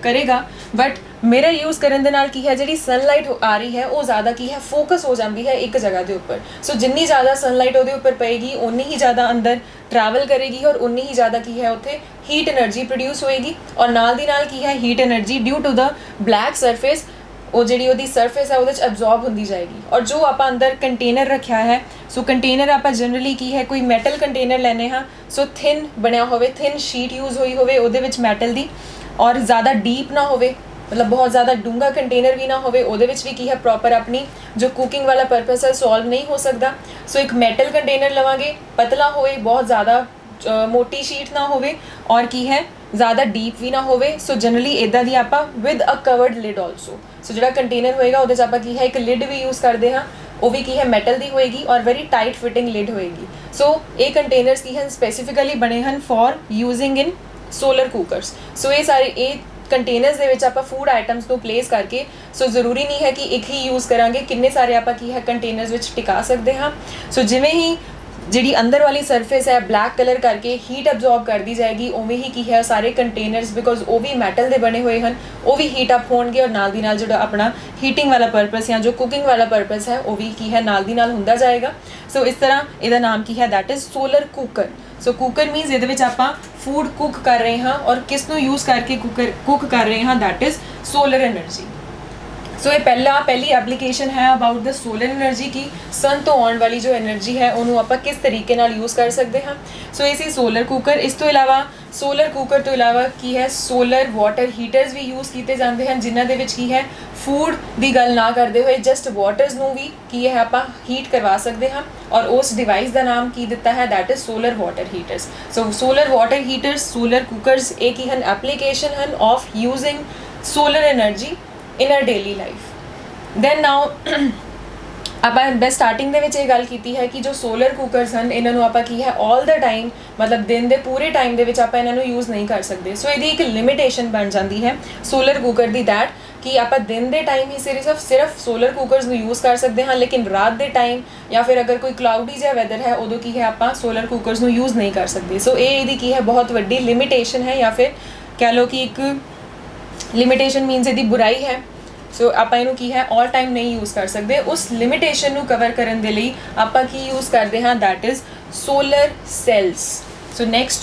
ਕਰੇਗਾ, ਬਟ ਮਿਰਰ ਯੂਜ਼ ਕਰਨ ਦੇ ਨਾਲ ਕੀ ਹੈ ਜਿਹੜੀ ਸਨਲਾਈਟ ਆ ਰਹੀ ਹੈ ਉਹ ਜ਼ਿਆਦਾ ਕੀ ਹੈ ਫੋਕਸ ਹੋ ਜਾਂਦੀ ਹੈ ਇੱਕ ਜਗ੍ਹਾ ਦੇ ਉੱਪਰ। ਸੋ ਜਿੰਨੀ ਜ਼ਿਆਦਾ ਸਨਲਾਈਟ ਉਹਦੇ ਉੱਪਰ ਪਏਗੀ ਓਨੀ ਹੀ ਜ਼ਿਆਦਾ ਅੰਦਰ ਟਰੈਵਲ ਕਰੇਗੀ ਔਰ ਉਨੀ ਹੀ ਜ਼ਿਆਦਾ ਕੀ ਹੈ ਉੱਥੇ ਹੀਟ એનર્ਜੀ ਪ੍ਰੋਡਿਊਸ ਹੋਏਗੀ, ਔਰ ਨਾਲ ਦੀ ਨਾਲ ਕੀ ਹੈ heat energy due to the black surface ਉਹ ਜਿਹੜੀ ਉਹਦੀ ਸਰਫੇਸ ਹੈ ਉਹਦੇ 'ਚ ਐਬਜ਼ॉर्ब ਹੁੰਦੀ ਜਾਏਗੀ। ਔਰ ਜੋ ਆਪਾਂ ਅੰਦਰ ਕੰਟੇਨਰ ਰੱਖਿਆ ਹੈ, ਸੋ ਕੰਟੇਨਰ ਆਪਾਂ ਜਨਰਲੀ ਕੀ ਹੈ ਕੋਈ ਮੈਟਲ ਕੰਟੇਨਰ ਲੈਂਦੇ ਹਾਂ, ਸੋ ਥਿਨ ਬਣਿਆ ਹੋਵੇ, ਥਿਨ ਸ਼ੀਟ ਯੂਜ਼ ਹੋਈ ਹੋਵੇ ਉਹਦੇ ਵਿੱਚ ਮੈਟਲ ਦੀ, ਔਰ ਜ਼ਿਆਦਾ ਡੀਪ ਨਾ ਹੋਵੇ ਮਤਲਬ ਬਹੁਤ ਜ਼ਿਆਦਾ ਡੂੰਘਾ ਕੰਟੇਨਰ ਵੀ ਨਾ ਹੋਵੇ, ਉਹਦੇ ਵਿੱਚ ਵੀ ਕੀ ਹੈ ਪ੍ਰੋਪਰ ਆਪਣੀ ਜੋ ਕੁਕਿੰਗ ਵਾਲਾ ਪਰਪਸ ਹੈ ਸੋਲਵ ਨਹੀਂ ਹੋ ਸਕਦਾ। ਸੋ ਇੱਕ ਮੈਟਲ ਕੰਟੇਨਰ ਲਵਾਂਗੇ, ਪਤਲਾ ਹੋਵੇ, ਬਹੁਤ ਜ਼ਿਆਦਾ ਮੋਟੀ ਸ਼ੀਟ ਨਾ ਹੋਵੇ, ਔਰ ਕੀ ਹੈ ਜ਼ਿਆਦਾ ਡੀਪ ਵੀ ਨਾ ਹੋਵੇ। ਸੋ ਜਨਰਲੀ ਇੱਦਾਂ ਦੀ ਆਪਾਂ with a covered lid also, so ਜਿਹੜਾ ਕੰਟੇਨਰ ਹੋਏਗਾ ਉਹਦੇ 'ਚ ਆਪਾਂ ਕੀ ਹੈ ਇੱਕ ਲਿਡ ਵੀ ਯੂਜ਼ ਕਰਦੇ ਹਾਂ, ਉਹ ਵੀ ਕੀ ਹੈ ਮੈਟਲ ਦੀ ਹੋਏਗੀ ਔਰ ਵੈਰੀ ਟਾਈਟ ਫਿਟਿੰਗ ਲਿਡ ਹੋਏਗੀ। ਸੋ ਇਹ ਕੰਟੇਨਰਸ ਕੀ ਹਨ ਸਪੈਸੀਫਿਕਲੀ ਬਣੇ ਹਨ ਫॉर ਯੂਜ਼ਿੰਗ ਇਨ ਸੋਲਰ ਕੁਕਰਸ। ਸੋ ਇਹ ਸਾਰੇ ਇਹ ਕੰਟੇਨਰਸ ਦੇ ਵਿੱਚ ਆਪਾਂ ਫੂਡ ਆਈਟਮਸ ਨੂੰ ਪਲੇਸ ਕਰਕੇ, ਸੋ ਜ਼ਰੂਰੀ ਨਹੀਂ ਹੈ ਕਿ ਇੱਕ ਹੀ ਯੂਜ਼ ਕਰਾਂਗੇ, ਕਿੰਨੇ ਸਾਰੇ ਆਪਾਂ ਕੀ ਹੈ ਕੰਟੇਨਰਸ ਵਿੱਚ ਟਿਕਾ ਸਕਦੇ ਹਾਂ। ਸੋ ਜਿਵੇਂ ਹੀ ਜਿਹੜੀ ਅੰਦਰ ਵਾਲੀ ਸਰਫੇਸ ਹੈ ਬਲੈਕ ਕਲਰ ਕਰਕੇ ਹੀਟ ਐਬਜ਼ॉर्ब ਕਰਦੀ ਜਾਏਗੀ, ਉਵੇਂ ਹੀ ਕੀ ਹੈ ਸਾਰੇ ਕੰਟੇਨਰਸ ਬਿਕੋਜ਼ ਉਹ ਵੀ ਮੈਟਲ ਦੇ ਬਣੇ ਹੋਏ ਹਨ ਉਹ ਵੀ ਹੀਟ ਅਪ ਹੋਣਗੇ, ਔਰ ਨਾਲ ਦੀ ਨਾਲ ਜਿਹੜਾ ਆਪਣਾ ਹੀਟਿੰਗ ਵਾਲਾ ਪਰਪਸ ਜਾਂ ਜੋ ਕੁਕਿੰਗ ਵਾਲਾ ਪਰਪਸ ਹੈ ਉਹ ਵੀ ਕੀ ਹੈ ਨਾਲ ਦੀ ਨਾਲ ਹੁੰਦਾ ਜਾਏਗਾ। ਸੋ ਇਸ ਤਰ੍ਹਾਂ ਇਹਦਾ ਨਾਮ ਕੀ ਹੈ that is solar cooker. So cooker means ਇਹਦੇ ਵਿੱਚ ਆਪਾਂ ਫੂਡ ਕੁੱਕ ਕਰ ਰਹੇ ਹਾਂ, ਔਰ ਕਿਸ ਨੂੰ ਯੂਜ਼ ਕਰਕੇ ਕੁੱਕ ਕਰ ਰਹੇ ਹਾਂ that is solar energy. So ਇਹ ਪਹਿਲੀ ਐਪਲੀਕੇਸ਼ਨ ਹੈ ਅਬਾਊਟ ਦ ਸੋਲਰ એનર્ਜੀ ਕੀ ਸਨ ਤੋਂ ਆਉਣ ਵਾਲੀ ਜੋ એનર્ਜੀ ਹੈ ਉਹਨੂੰ ਆਪਾਂ ਕਿਸ ਤਰੀਕੇ ਨਾਲ ਯੂਜ਼ ਕਰ ਸਕਦੇ ਹਾਂ। ਸੋ ਇਹ ਸੀ ਸੋਲਰ ਕੁੱਕਰ। ਇਸ ਤੋਂ ਇਲਾਵਾ ਸੋਲਰ ਕੁੱਕਰ ਤੋਂ ਇਲਾਵਾ ਕੀ ਹੈ ਸੋਲਰ ਵਾਟਰ ਹੀਟਰਸ ਵੀ ਯੂਜ਼ ਕੀਤੇ ਜਾਂਦੇ ਹਨ, ਜਿਨ੍ਹਾਂ ਦੇ ਵਿੱਚ ਕੀ ਹੈ ਫੂਡ ਦੀ ਗੱਲ ਨਾ ਕਰਦੇ ਹੋਏ ਜਸਟ ਵਾਟਰਸ ਨੂੰ ਵੀ ਕੀ ਹੈ ਆਪਾਂ ਹੀਟ ਕਰਵਾ ਸਕਦੇ ਹਾਂ, ਔਰ ਉਸ ਡਿਵਾਈਸ ਦਾ ਨਾਮ ਕੀ ਦਿੱਤਾ ਹੈ that is solar water heaters. So solar water heaters solar cookers ਇਹ ਕੀ ਹਨ ਐਪਲੀਕੇਸ਼ਨ ਹਨ of using solar energy in our daily life. Then now ਆਪਾਂ ਬਸ ਸਟਾਰਟਿੰਗ ਦੇ ਵਿੱਚ ਇਹ ਗੱਲ ਕੀਤੀ ਹੈ ਕਿ ਜੋ ਸੋਲਰ ਕੁੱਕਰਸ ਹਨ ਇਹਨਾਂ ਨੂੰ ਆਪਾਂ ਕੀ ਹੈ ਆਲ ਦਾ ਟਾਈਮ ਮਤਲਬ ਦਿਨ ਦੇ ਪੂਰੇ ਟਾਈਮ ਦੇ ਵਿੱਚ ਆਪਾਂ ਇਹਨਾਂ ਨੂੰ ਯੂਜ਼ ਨਹੀਂ ਕਰ ਸਕਦੇ। ਸੋ ਇਹਦੀ ਇੱਕ ਲਿਮਿਟੇਸ਼ਨ ਬਣ ਜਾਂਦੀ ਹੈ ਸੋਲਰ ਕੁੱਕਰ ਦੀ ਦੈਟ ਕਿ ਆਪਾਂ ਦਿਨ ਦੇ ਟਾਈਮ ਹੀ ਸਿਰਫ ਸੋਲਰ ਕੁੱਕਰਸ ਨੂੰ ਯੂਜ਼ ਕਰ ਸਕਦੇ ਹਾਂ, ਲੇਕਿਨ ਰਾਤ ਦੇ ਟਾਈਮ ਜਾਂ ਫਿਰ ਅਗਰ ਕੋਈ ਕਲਾਉਡੀ ਜਿਹਾ ਵੈਦਰ ਹੈ ਉਦੋਂ ਕੀ ਹੈ ਆਪਾਂ ਸੋਲਰ ਕੁੱਕਰਸ ਨੂੰ ਯੂਜ਼ ਨਹੀਂ ਕਰ ਸਕਦੇ। ਸੋ ਇਹ ਇਹਦੀ ਕੀ ਹੈ ਬਹੁਤ ਵੱਡੀ ਲਿਮਿਟੇਸ਼ਨ ਹੈ ਜਾਂ ਫਿਰ ਕਹਿ ਲਓ ਕਿ ਇੱਕ ਲਿਮਿਟੇਸ਼ਨ ਮੀਨਸ ਇਹਦੀ ਬੁਰਾਈ ਹੈ। ਸੋ ਆਪਾਂ ਇਹਨੂੰ ਕੀ ਹੈ ਆਲ ਟਾਈਮ ਨਹੀਂ ਯੂਜ਼ ਕਰ ਸਕਦੇ। ਉਸ ਲਿਮਿਟੇਸ਼ਨ ਨੂੰ ਕਵਰ ਕਰਨ ਦੇ ਲਈ ਆਪਾਂ ਕੀ ਯੂਜ਼ ਕਰਦੇ ਹਾਂ that is solar cells. So next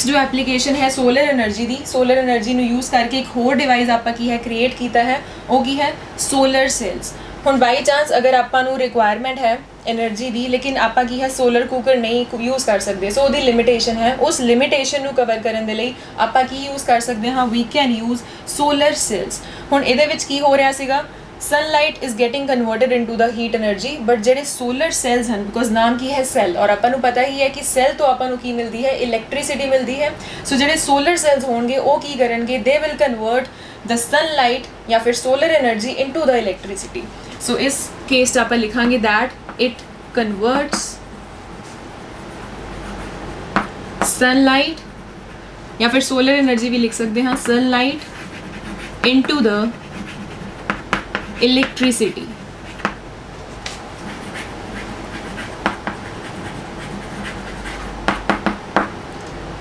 ਜੋ ਐਪਲੀਕੇਸ਼ਨ ਹੈ ਸੋਲਰ એનર્ਜੀ ਦੀ, ਸੋਲਰ એનર્ਜੀ ਨੂੰ ਯੂਜ਼ ਕਰਕੇ ਇੱਕ ਹੋਰ ਡਿਵਾਈਸ ਆਪਾਂ ਕੀ ਹੈ ਕ੍ਰੀਏਟ ਕੀਤਾ ਹੈ ਉਹ ਕੀ ਹੈ ਸੋਲਰ ਸੈਲਸ। ਹੁਣ ਬਾਈ ਚਾਂਸ ਅਗਰ ਆਪਾਂ ਨੂੰ ਰਿਕੁਆਇਰਮੈਂਟ ਹੈ એનર્ਜੀ ਦੀ ਲੇਕਿਨ ਆਪਾਂ ਕੀ ਹੈ ਸੋਲਰ ਕੁੱਕਰ ਨਹੀਂ ਯੂਜ਼ ਕਰ ਸਕਦੇ, ਸੋ ਉਹਦੀ ਲਿਮਿਟੇਸ਼ਨ ਹੈ। ਉਸ ਲਿਮਿਟੇਸ਼ਨ ਨੂੰ ਕਵਰ ਕਰਨ ਦੇ ਲਈ ਆਪਾਂ ਕੀ ਯੂਜ਼ ਕਰ ਸਕਦੇ ਹਾਂ we can use solar cells. ਹੁਣ ਇਹਦੇ ਵਿੱਚ ਕੀ ਹੋ ਰਿਹਾ ਸੀਗਾ sunlight is getting converted into the heat energy, but ਜਿਹੜੇ ਸੋਲਰ ਸੈਲਸ ਹਨ ਬਿਕੋਜ਼ ਨਾਮ ਕੀ ਹੈ ਸੈਲ ਔਰ ਆਪਾਂ ਨੂੰ ਪਤਾ ਹੀ ਹੈ ਕਿ ਸੈਲ ਤੋਂ ਆਪਾਂ ਨੂੰ ਕੀ ਮਿਲਦੀ ਹੈ ਇਲੈਕਟ੍ਰਿਸਿਟੀ ਮਿਲਦੀ ਹੈ। ਸੋ ਜਿਹੜੇ ਸੋਲਰ ਸੈਲਸ ਹੋਣਗੇ ਉਹ ਕੀ ਕਰਨਗੇ they will convert the sunlight ਜਾਂ ਫਿਰ solar energy into the electricity. So ਇਸ ਕੇਸ 'ਚ ਆਪਾਂ ਲਿਖਾਂਗੇ ਦੈਟ it converts sunlight या फिर solar energy भी लिख सकते हैं sunlight into the electricity।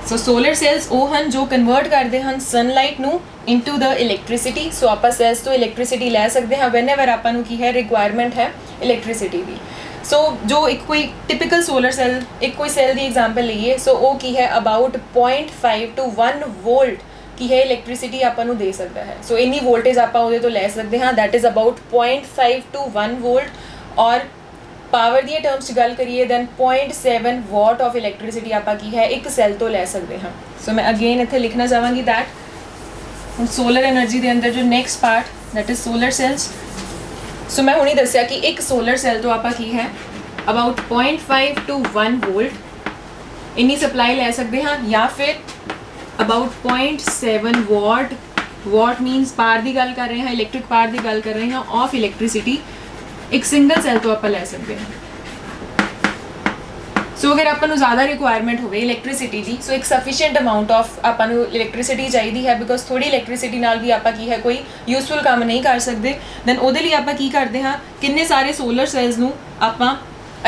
So solar cells ਉਹ ਹਨ ਜੋ ਕਨਵਰਟ ਕਰਦੇ ਹਨ ਸਨਲਾਈਟ ਨੂੰ ਇਨਟੂ ਦ ਇਲੈਕਟ੍ਰਿਸਿਟੀ। ਸੋ ਆਪਾਂ ਸੈਲਸ ਤੋਂ ਇਲੈਕਟ੍ਰਿਸਿਟੀ ਲੈ ਸਕਦੇ ਹਾਂ ਵੈਨਐਵਰ ਆਪਾਂ ਨੂੰ ਕੀ ਹੈ ਰਿਕੁਆਇਰਮੈਂਟ ਹੈ ਇਲੈਕਟ੍ਰਿਸਿਟੀ ਦੀ। ਸੋ ਜੋ ਇੱਕ ਕੋਈ ਟਿਪੀਕਲ ਸੋਲਰ ਸੈਲ ਇੱਕ ਕੋਈ ਸੈਲ ਦੀ ਐਗਜ਼ਾਮਪਲ ਲਈਏ ਸੋ ਉਹ ਕੀ ਹੈ ਅਬਾਊਟ 0.5 to 1 ਵੋਲਟ ਕੀ ਹੈ ਇਲੈਕਟ੍ਰਿਸਿਟੀ ਆਪਾਂ ਨੂੰ ਦੇ ਸਕਦਾ ਹੈ। ਸੋ ਇੰਨੀ ਵੋਲਟੇਜ ਆਪਾਂ ਉਹਦੇ ਤੋਂ ਲੈ ਸਕਦੇ ਹਾਂ that is about 0.5 to 1 volt. ਔਰ ਪਾਵਰ ਦੀਆਂ ਟਰਮਸ 'ਚ ਗੱਲ ਕਰੀਏ ਦੈਨ 0.7 ਵਾਟ ਆਫ ਇਲੈਕਟ੍ਰਿਸਿਟੀ ਆਪਾਂ ਕੀ ਹੈ ਇੱਕ ਸੈਲ ਤੋਂ ਲੈ ਸਕਦੇ ਹਾਂ। ਸੋ ਮੈਂ ਅਗੇਨ ਇੱਥੇ ਲਿਖਣਾ ਚਾਹਾਂਗੀ ਦੈਟ ਹੁਣ ਸੋਲਰ એનર્ਜੀ ਦੇ ਅੰਦਰ ਜੋ next part that is solar cells. So ਮੈਂ ਹੁਣੀ ਦੱਸਿਆ ਕਿ ਇੱਕ ਸੋਲਰ ਸੈਲ ਤੋਂ ਆਪਾਂ ਕੀ ਹੈ ਅਬਾਊਟ 0.5 to 1 ਵੋਲਟ ਇੰਨੀ ਸਪਲਾਈ ਲੈ ਸਕਦੇ ਹਾਂ ਜਾਂ ਫਿਰ ਅਬਾਊਟ 0.7 ਵਾਟ ਮੀਨਸ ਪਾਰ ਦੀ ਗੱਲ ਕਰ ਰਹੇ ਹਾਂ ਇਲੈਕਟ੍ਰਿਕ ਪਾਰ ਦੀ ਗੱਲ ਕਰ ਰਹੇ ਹਾਂ ਆਫ ਇਲੈਕਟ੍ਰਿਸਿਟੀ ਇੱਕ ਸਿੰਗਲ ਸੈਲ ਤੋਂ ਆਪਾਂ ਲੈ ਸਕਦੇ ਹਾਂ। ਸੋ ਅਗਰ ਆਪਾਂ ਨੂੰ ਜ਼ਿਆਦਾ ਰਿਕੁਆਇਰਮੈਂਟ ਹੋਵੇ ਇਲੈਕਟ੍ਰਿਸਿਟੀ ਦੀ ਸੋ ਇੱਕ ਸਫੀਸ਼ੀਐਂਟ ਅਮਾਊਂਟ ਆਫ ਆਪਾਂ ਨੂੰ ਇਲੈਕਟ੍ਰਿਸਿਟੀ ਚਾਹੀਦੀ ਹੈ ਬਿਕੋਜ਼ ਥੋੜੀ ਇਲੈਕਟ੍ਰਿਸਿਟੀ ਨਾਲ ਵੀ ਆਪਾਂ ਕੀ ਹੈ ਕੋਈ ਯੂਜ਼ਫੁਲ ਕੰਮ ਨਹੀਂ ਕਰ ਸਕਦੇ ਦੈਨ ਉਹਦੇ ਲਈ ਆਪਾਂ ਕੀ ਕਰਦੇ ਹਾਂ ਕਿੰਨੇ ਸਾਰੇ ਸੋਲਰ ਸੈਲਸ ਨੂੰ ਆਪਾਂ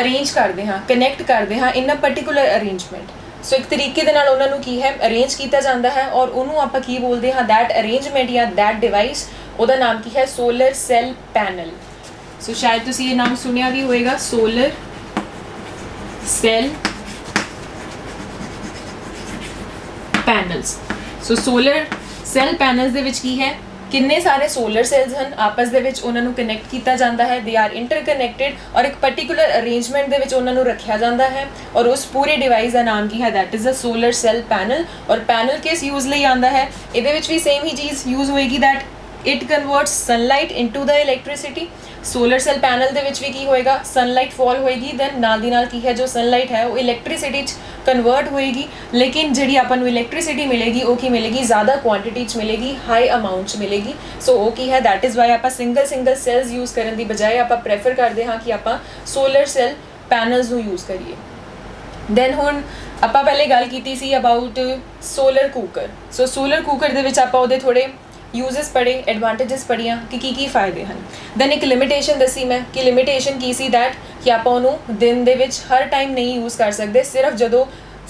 ਅਰੇਂਜ ਕਰਦੇ ਹਾਂ ਕਨੈਕਟ ਕਰਦੇ ਹਾਂ ਇਨ ਅ ਪਾਰਟਿਕੂਲਰ ਅਰੇਂਜਮੈਂਟ। ਸੋ ਇੱਕ ਤਰੀਕੇ ਦੇ ਨਾਲ ਉਹਨਾਂ ਨੂੰ ਕੀ ਹੈ ਅਰੇਂਜ ਕੀਤਾ ਜਾਂਦਾ ਹੈ ਔਰ ਉਹਨੂੰ ਆਪਾਂ ਕੀ ਬੋਲਦੇ ਹਾਂ ਦੈਟ ਅਰੇਂਜਮੈਂਟ ਜਾਂ ਦੈਟ ਡਿਵਾਈਸ ਉਹਦਾ ਨਾਮ ਕੀ ਹੈ ਸੋਲਰ ਸੈਲ ਪੈਨਲ। ਸੋ ਸ਼ਾਇਦ ਤੁਸੀਂ ਇਹ ਨਾਮ ਸੁਣਿਆ ਵੀ ਹੋਏਗਾ ਸੋਲਰ ਸੈਲ ਪੈਨਲਸ। ਸੋ ਸੋਲਰ ਸੈਲ ਪੈਨਲਸ ਦੇ ਵਿੱਚ ਕੀ ਹੈ ਕਿੰਨੇ ਸਾਰੇ ਸੋਲਰ ਸੈਲਸ ਹਨ ਆਪਸ ਦੇ ਵਿੱਚ ਉਹਨਾਂ ਨੂੰ ਕਨੈਕਟ ਕੀਤਾ ਜਾਂਦਾ ਹੈ ਦੇ ਆਰ ਇੰਟਰਕਨੈਕਟਡ ਔਰ ਇੱਕ ਪਾਰਟਿਕੂਲਰ ਅਰੇਂਜਮੈਂਟ ਦੇ ਵਿੱਚ ਉਹਨਾਂ ਨੂੰ ਰੱਖਿਆ ਜਾਂਦਾ ਹੈ ਔਰ ਉਸ ਪੂਰੇ ਡਿਵਾਈਸ ਦਾ ਨਾਮ ਕੀ ਹੈ that is a solar cell panel. ਔਰ ਪੈਨਲ ਕਿਸ ਯੂਜ਼ ਲਈ ਆਉਂਦਾ ਹੈ ਇਹਦੇ ਵਿੱਚ ਵੀ ਸੇਮ ਹੀ ਚੀਜ਼ ਯੂਜ਼ ਹੋਏਗੀ that it converts sunlight into the electricity। Solar cell panel ਦੇ ਵਿੱਚ ਵੀ ਕੀ ਹੋਏਗਾ ਸਨਲਾਈਟ ਫਾਲ ਹੋਏਗੀ ਦੈਨ ਨਾਲ ਦੀ ਨਾਲ ਕੀ ਹੈ ਜੋ ਸਨਲਾਈਟ ਹੈ ਉਹ ਇਲੈਕਟ੍ਰਿਸਿਟੀ 'ਚ ਕਨਵਰਟ ਹੋਏਗੀ ਲੇਕਿਨ ਜਿਹੜੀ ਆਪਾਂ ਨੂੰ ਇਲੈਕਟ੍ਰਿਸਿਟੀ ਮਿਲੇਗੀ ਉਹ ਕੀ ਮਿਲੇਗੀ ਜ਼ਿਆਦਾ ਕੁਆਂਟੀਟੀ 'ਚ ਮਿਲੇਗੀ ਹਾਈ ਅਮਾਊਂਟ 'ਚ ਮਿਲੇਗੀ। ਸੋ ਉਹ ਕੀ ਹੈ ਦੈਟ ਇਜ਼ ਵਾਈ ਆਪਾਂ ਸਿੰਗਲ ਸੈਲਸ ਯੂਜ਼ ਕਰਨ ਦੀ ਬਜਾਏ ਆਪਾਂ ਪ੍ਰੈਫਰ ਕਰਦੇ ਹਾਂ ਕਿ ਆਪਾਂ ਸੋਲਰ ਸੈਲ ਪੈਨਲਸ ਨੂੰ ਯੂਜ਼ ਕਰੀਏ। ਦੈਨ ਹੁਣ ਆਪਾਂ ਪਹਿਲੇ ਗੱਲ ਕੀਤੀ ਸੀ about solar cooker. So solar cooker ਦੇ ਵਿੱਚ ਆਪਾਂ ਉਹਦੇ ਥੋੜ੍ਹੇ ਯੂਜ਼ਸ ਪੜ੍ਹੇ ਐਡਵਾਂਟੇਜਸ ਪੜ੍ਹੀਆਂ ਕਿ ਕੀ ਫਾਇਦੇ ਹਨ। ਦੈਨ ਇੱਕ ਲਿਮਿਟੇਸ਼ਨ ਦੱਸੀ ਮੈਂ ਕਿ ਲਿਮਿਟੇਸ਼ਨ ਕੀ ਸੀ ਦੈਟ ਕਿ ਆਪਾਂ ਉਹਨੂੰ ਦਿਨ ਦੇ ਵਿੱਚ ਹਰ ਟਾਈਮ ਨਹੀਂ ਯੂਜ਼ ਕਰ ਸਕਦੇ ਸਿਰਫ ਜਦੋਂ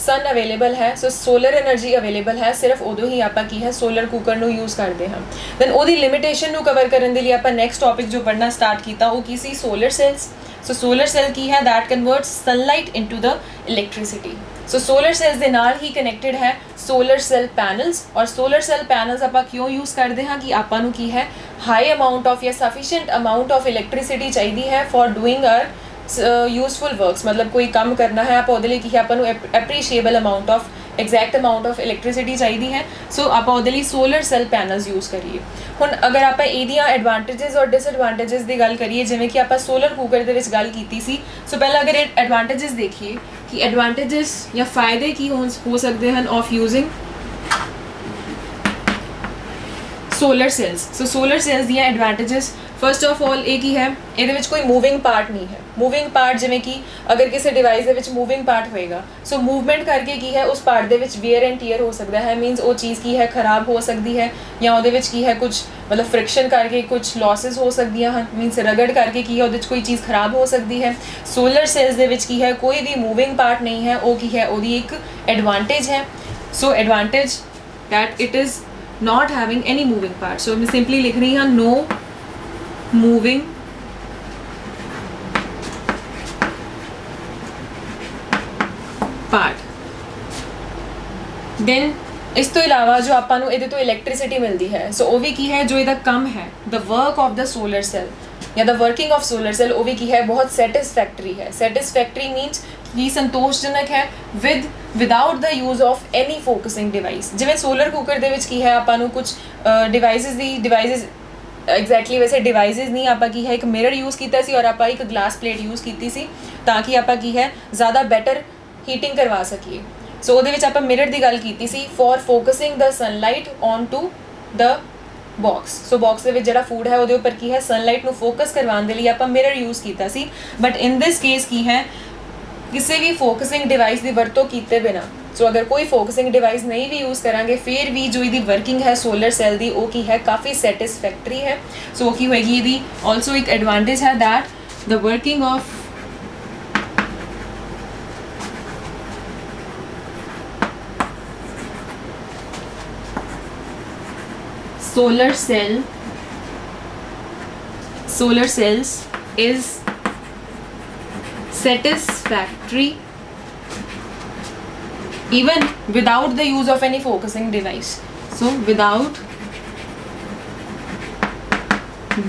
ਸਨ ਅਵੇਲੇਬਲ ਹੈ ਸੋ ਸੋਲਰ એનર્ਜੀ ਅਵੇਲੇਬਲ ਹੈ ਸਿਰਫ ਉਦੋਂ ਹੀ ਆਪਾਂ ਕੀ ਹੈ ਸੋਲਰ ਕੁੱਕਰ ਨੂੰ ਯੂਜ਼ ਕਰਦੇ ਹਾਂ। ਦੈਨ ਉਹਦੀ ਲਿਮਿਟੇਸ਼ਨ ਨੂੰ ਕਵਰ ਕਰਨ ਦੇ ਲਈ ਆਪਾਂ ਨੈਕਸਟ ਟੌਪਿਕ ਜੋ ਪੜ੍ਹਨਾ ਸਟਾਰਟ ਕੀਤਾ ਉਹ ਕੀ ਸੀ solar cells. So solar cell ਕੀ ਹੈ that converts sunlight into the electricity. So solar cells ਦੇ ਨਾਲ ਹੀ ਕਨੈਕਟਡ ਹੈ ਸੋਲਰ ਸੈਲ ਪੈਨਲਸ। ਔਰ ਸੋਲਰ ਸੈਲ ਪੈਨਲਸ ਆਪਾਂ ਕਿਉਂ ਯੂਜ਼ ਕਰਦੇ ਹਾਂ ਕਿ ਆਪਾਂ ਨੂੰ ਕੀ ਹੈ ਹਾਈ ਅਮਾਊਂਟ ਆਫ ਜਾਂ ਸਫੀਸ਼ੀਐਂਟ ਅਮਾਊਂਟ ਆਫ ਇਲੈਕਟ੍ਰਿਸਿਟੀ ਚਾਹੀਦੀ ਹੈ for doing our useful works, मतलब कोई काम करना है आप ਉਹਦੇ ਲਈ ਕੀ ਹੈ ਆਪਾਂ ਨੂੰ appreciable amount of exact amount of electricity ਚਾਹੀਦੀ ਹੈ। ਸੋ ਆਪਾਂ ਉਹਦੇ ਲਈ ਸੋਲਰ ਸੈਲ ਪੈਨਲਸ ਯੂਜ਼ ਕਰੀਏ। ਹੁਣ ਅਗਰ ਆਪਾਂ ਇਹਦੀਆਂ ਐਡਵਾਂਟੇजेस ਔਰ ਡਿਸਐਡਵਾਂਟੇजेस ਦੀ ਗੱਲ ਕਰੀਏ, ਜਿਵੇਂ ਕਿ ਆਪਾਂ ਸੋਲਰ ਕੂਕਰ ਦੇ ਵਿੱਚ ਗੱਲ ਕੀਤੀ ਸੀ, ਸੋ ਪਹਿਲਾਂ ਅਗਰ ਇਹ ਐਡਵਾਂਟੇजेस ਦੇਖੀਏ ਕਿ ਐਡਵਾਂਟੇजेस ਜਾਂ ਫਾਇਦੇ ਕੀ ਹੋ ਸਕਦੇ ਹਨ of using solar cells. So solar cells ਦੀਆਂ ਐਡਵਾਂਟੇजेस ਫਸਟ ਆਫ ਆਲ ਇਹ ਕੀ ਹੈ, ਇਹਦੇ ਵਿੱਚ ਕੋਈ ਮੂਵਿੰਗ ਪਾਰਟ ਨਹੀਂ ਹੈ। ਮੂਵਿੰਗ ਪਾਰਟ ਜਿਵੇਂ ਕਿ ਅਗਰ ਕਿਸੇ ਡਿਵਾਈਸ ਦੇ ਵਿੱਚ ਮੂਵਿੰਗ ਪਾਰਟ ਹੋਏਗਾ, ਸੋ ਮੂਵਮੈਂਟ ਕਰਕੇ ਕੀ ਹੈ ਉਸ ਪਾਰਟ ਦੇ ਵਿੱਚ ਵੀਅਰ ਐਂਡ ਟੀਅਰ ਹੋ ਸਕਦਾ ਹੈ, ਮੀਨਸ ਉਹ ਚੀਜ਼ ਕੀ ਹੈ ਖਰਾਬ ਹੋ ਸਕਦੀ ਹੈ, ਜਾਂ ਉਹਦੇ ਵਿੱਚ ਕੀ ਹੈ ਕੁਝ ਮਤਲਬ ਫ੍ਰਿਕਸ਼ਨ ਕਰਕੇ ਕੁਝ ਲੌਸਸ ਹੋ ਸਕਦੀਆਂ ਹਨ, ਮੀਨਸ ਰਗੜ ਕਰਕੇ ਕੀ ਹੈ ਉਹਦੇ ਵਿੱਚ ਕੋਈ ਚੀਜ਼ ਖਰਾਬ ਹੋ ਸਕਦੀ ਹੈ। ਸੋਲਰ ਸੈਲਸ ਦੇ ਵਿੱਚ ਕੀ ਹੈ ਕੋਈ ਵੀ ਮੂਵਿੰਗ ਪਾਰਟ ਨਹੀਂ ਹੈ, ਉਹ ਕੀ ਹੈ ਉਹਦੀ ਇੱਕ ਐਡਵਾਂਟੇਜ ਹੈ। ਸੋ advantage that it is not having any moving part. So मैं simply लिख रही हूँ no moving part. Then ਇਸ ਤੋਂ ਇਲਾਵਾ ਜੋ ਆਪਾਂ ਨੂੰ ਇਹਦੇ ਤੋਂ ਇਲੈਕਟ੍ਰਿਸਿਟੀ ਮਿਲਦੀ ਹੈ, ਸੋ ਉਹ ਵੀ ਕੀ ਹੈ ਜੋ ਇਹਦਾ ਕੰਮ ਹੈ the work of the solar cell ਜਾਂ the working of solar cell, ਉਹ ਵੀ ਕੀ ਹੈ ਬਹੁਤ ਸੈਟਿਸਫੈਕਟਰੀ ਹੈ। ਸੈਟਿਸਫੈਕਟਰੀ ਮੀਨਸ ਕਿ ਸੰਤੋਸ਼ਜਨਕ ਹੈ without the use of any focusing device. ਜਿਵੇਂ ਸੋਲਰ ਕੁੱਕਰ ਦੇ ਵਿੱਚ ਕੀ ਹੈ ਆਪਾਂ ਨੂੰ ਕੁਝ ਡਿਵਾਈਸਿਸ ਐਗਜ਼ੈਕਟਲੀ ਵੈਸੇ ਡਿਵਾਈਸਿਸ ਨਹੀਂ, ਆਪਾਂ ਕੀ ਹੈ ਇੱਕ ਮਿਰਰ ਯੂਜ਼ ਕੀਤਾ ਸੀ ਔਰ ਆਪਾਂ ਇੱਕ ਗਲਾਸ ਪਲੇਟ ਯੂਜ਼ ਕੀਤੀ ਸੀ ਤਾਂ ਕਿ ਆਪਾਂ ਕੀ ਹੈ ਜ਼ਿਆਦਾ ਬੈਟਰ ਹੀਟਿੰਗ ਕਰਵਾ ਸਕੀਏ। ਸੋ ਉਹਦੇ ਵਿੱਚ ਆਪਾਂ ਮਿਰਰ ਦੀ ਗੱਲ ਕੀਤੀ ਸੀ for focusing the sunlight on to the box. So box ਦੇ ਵਿੱਚ ਜਿਹੜਾ ਫੂਡ ਹੈ ਉਹਦੇ ਉੱਪਰ ਕੀ ਹੈ ਸਨਲਾਈਟ ਨੂੰ ਫੋਕਸ ਕਰਵਾਉਣ ਦੇ ਲਈ ਆਪਾਂ ਮਿਰਰ ਯੂਜ਼ ਕੀਤਾ ਸੀ। ਬਟ ਇਨ ਦਿਸ ਕੇਸ ਕੀ ਹੈ ਕਿਸੇ ਵੀ ਫੋਕਸਿੰਗ ਡਿਵਾਈਸ ਦੀ ਵਰਤੋਂ ਕੀਤੇ ਬਿਨਾ, ਸੋ ਅਗਰ ਕੋਈ ਫੋਕਸਿੰਗ ਡਿਵਾਈਸ ਨਹੀਂ ਵੀ ਯੂਜ਼ ਕਰਾਂਗੇ ਫਿਰ ਵੀ ਜੋ ਇਹਦੀ ਵਰਕਿੰਗ ਹੈ ਸੋਲਰ ਸੈਲ ਦੀ ਉਹ ਕੀ ਹੈ ਕਾਫੀ ਸੈਟਿਸਫੈਕਟਰੀ ਹੈ। ਸੋ ਕੀ ਹੋਏਗੀ ਇਹਦੀ ਆਲਸੋ ਇੱਕ ਐਡਵਾਂਟੇਜ ਹੈ that the working of solar cells is satisfactory even without the use of any focusing device. So without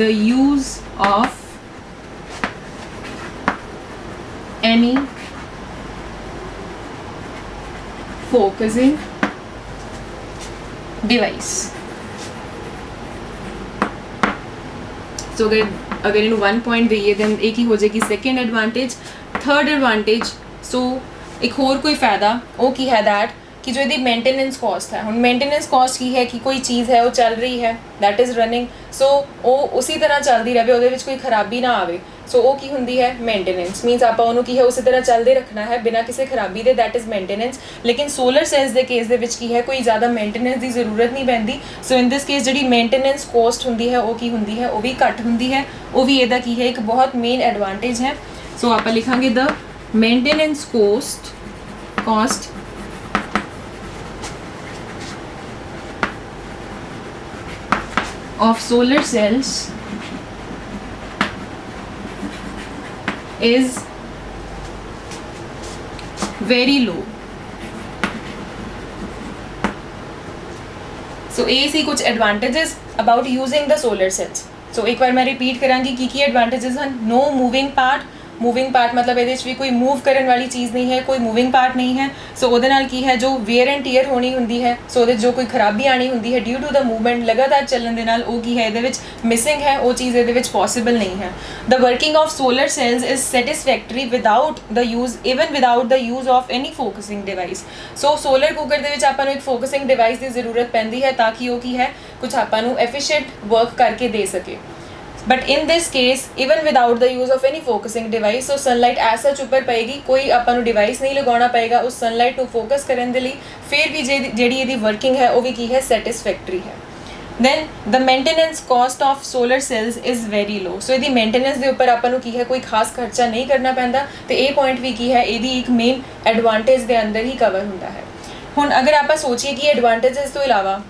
the use of any focusing device. सो अगर इन्हों 1 पॉइंट दईए दैन एक ही हो जाएगी सैकेंड एडवांटेज। थर्ड एडवांटेज सो एक होर कोई फायदा वो की है दैट कि जो यदि मेंटेनेंस कॉस्ट है, हम मेंटेनेंस कॉस्ट की है कि कोई चीज़ है वो चल रही है दैट इज़ रनिंग, सो वो उसी तरह चलती रहे ਉਹਦੇ ਵਿੱਚ कोई खराबी ना आवे, सो वो की हुंदी है मेंटेनेंस मीनस आप ਉਹਨੂੰ की है उसी तरह चलते रखना है बिना किसी खराबी दे, दैट इज़ मेंटेनेंस। लेकिन सोलर सैल्स के केस ਦੇ ਵਿੱਚ की है कोई ज़्यादा मेंटेनेंस की जरूरत नहीं पैंदी। सो इन दिस केस जी मेंटेनेंस कॉस्ट हुंदी है वो की हुंदी है वो भी घट हुंदी है, वो भी ਇਹਦਾ की है एक बहुत मेन एडवांटेज है। सो आप लिखांगे the maintenance cost of solar cells is very low। so ये सी कुछ advantages about using the solar cells। so एक बार मैं रिपीट करांगी की advantages हैं। no moving part, moving part मतलब ये भी कोई मूव करने वाली चीज़ नहीं है, कोई मूविंग पार्ट नहीं है। सो वो की है जो वेयर एंड टीयर होनी होंगी है, सो जो कोई खराबी आनी होंगी है ड्यू टू द मूवमेंट लगातार चलन के नाल वो की है ये मिसिंग है, वो चीज़ ये पॉसिबल नहीं है। The working of solar sales is satisfactory without the use even without the use of any focusing device. So solar cooker के आपां नूं एक फोकसिंग डिवाइस की जरूरत पैंदी है ताकि वो की है कुछ आपां नूं एफिशिएंट वर्क करके दे सके। But in this case even without the use of any focusing device, so sunlight ऐसा उपर पेगी, कोई आपां नूं डिवाइस नहीं लगाना पेगा उस सनलाइट को फोकस करने के लिए, फिर भी जिहड़ी इहदी वर्किंग है वो भी की है सैटिस्फैक्टरी है। Then the maintenance cost of solar cells is very low. So यदि मेंटेनेंस के उपर आपां नूं की है कोई खास खर्चा नहीं करना पैंदा, तो ये पॉइंट भी की है यदि एक मेन एडवांटेज के अंदर ही कवर होंदा है। हुण अगर आप सोचिए कि एडवांटेजेस तो इलावा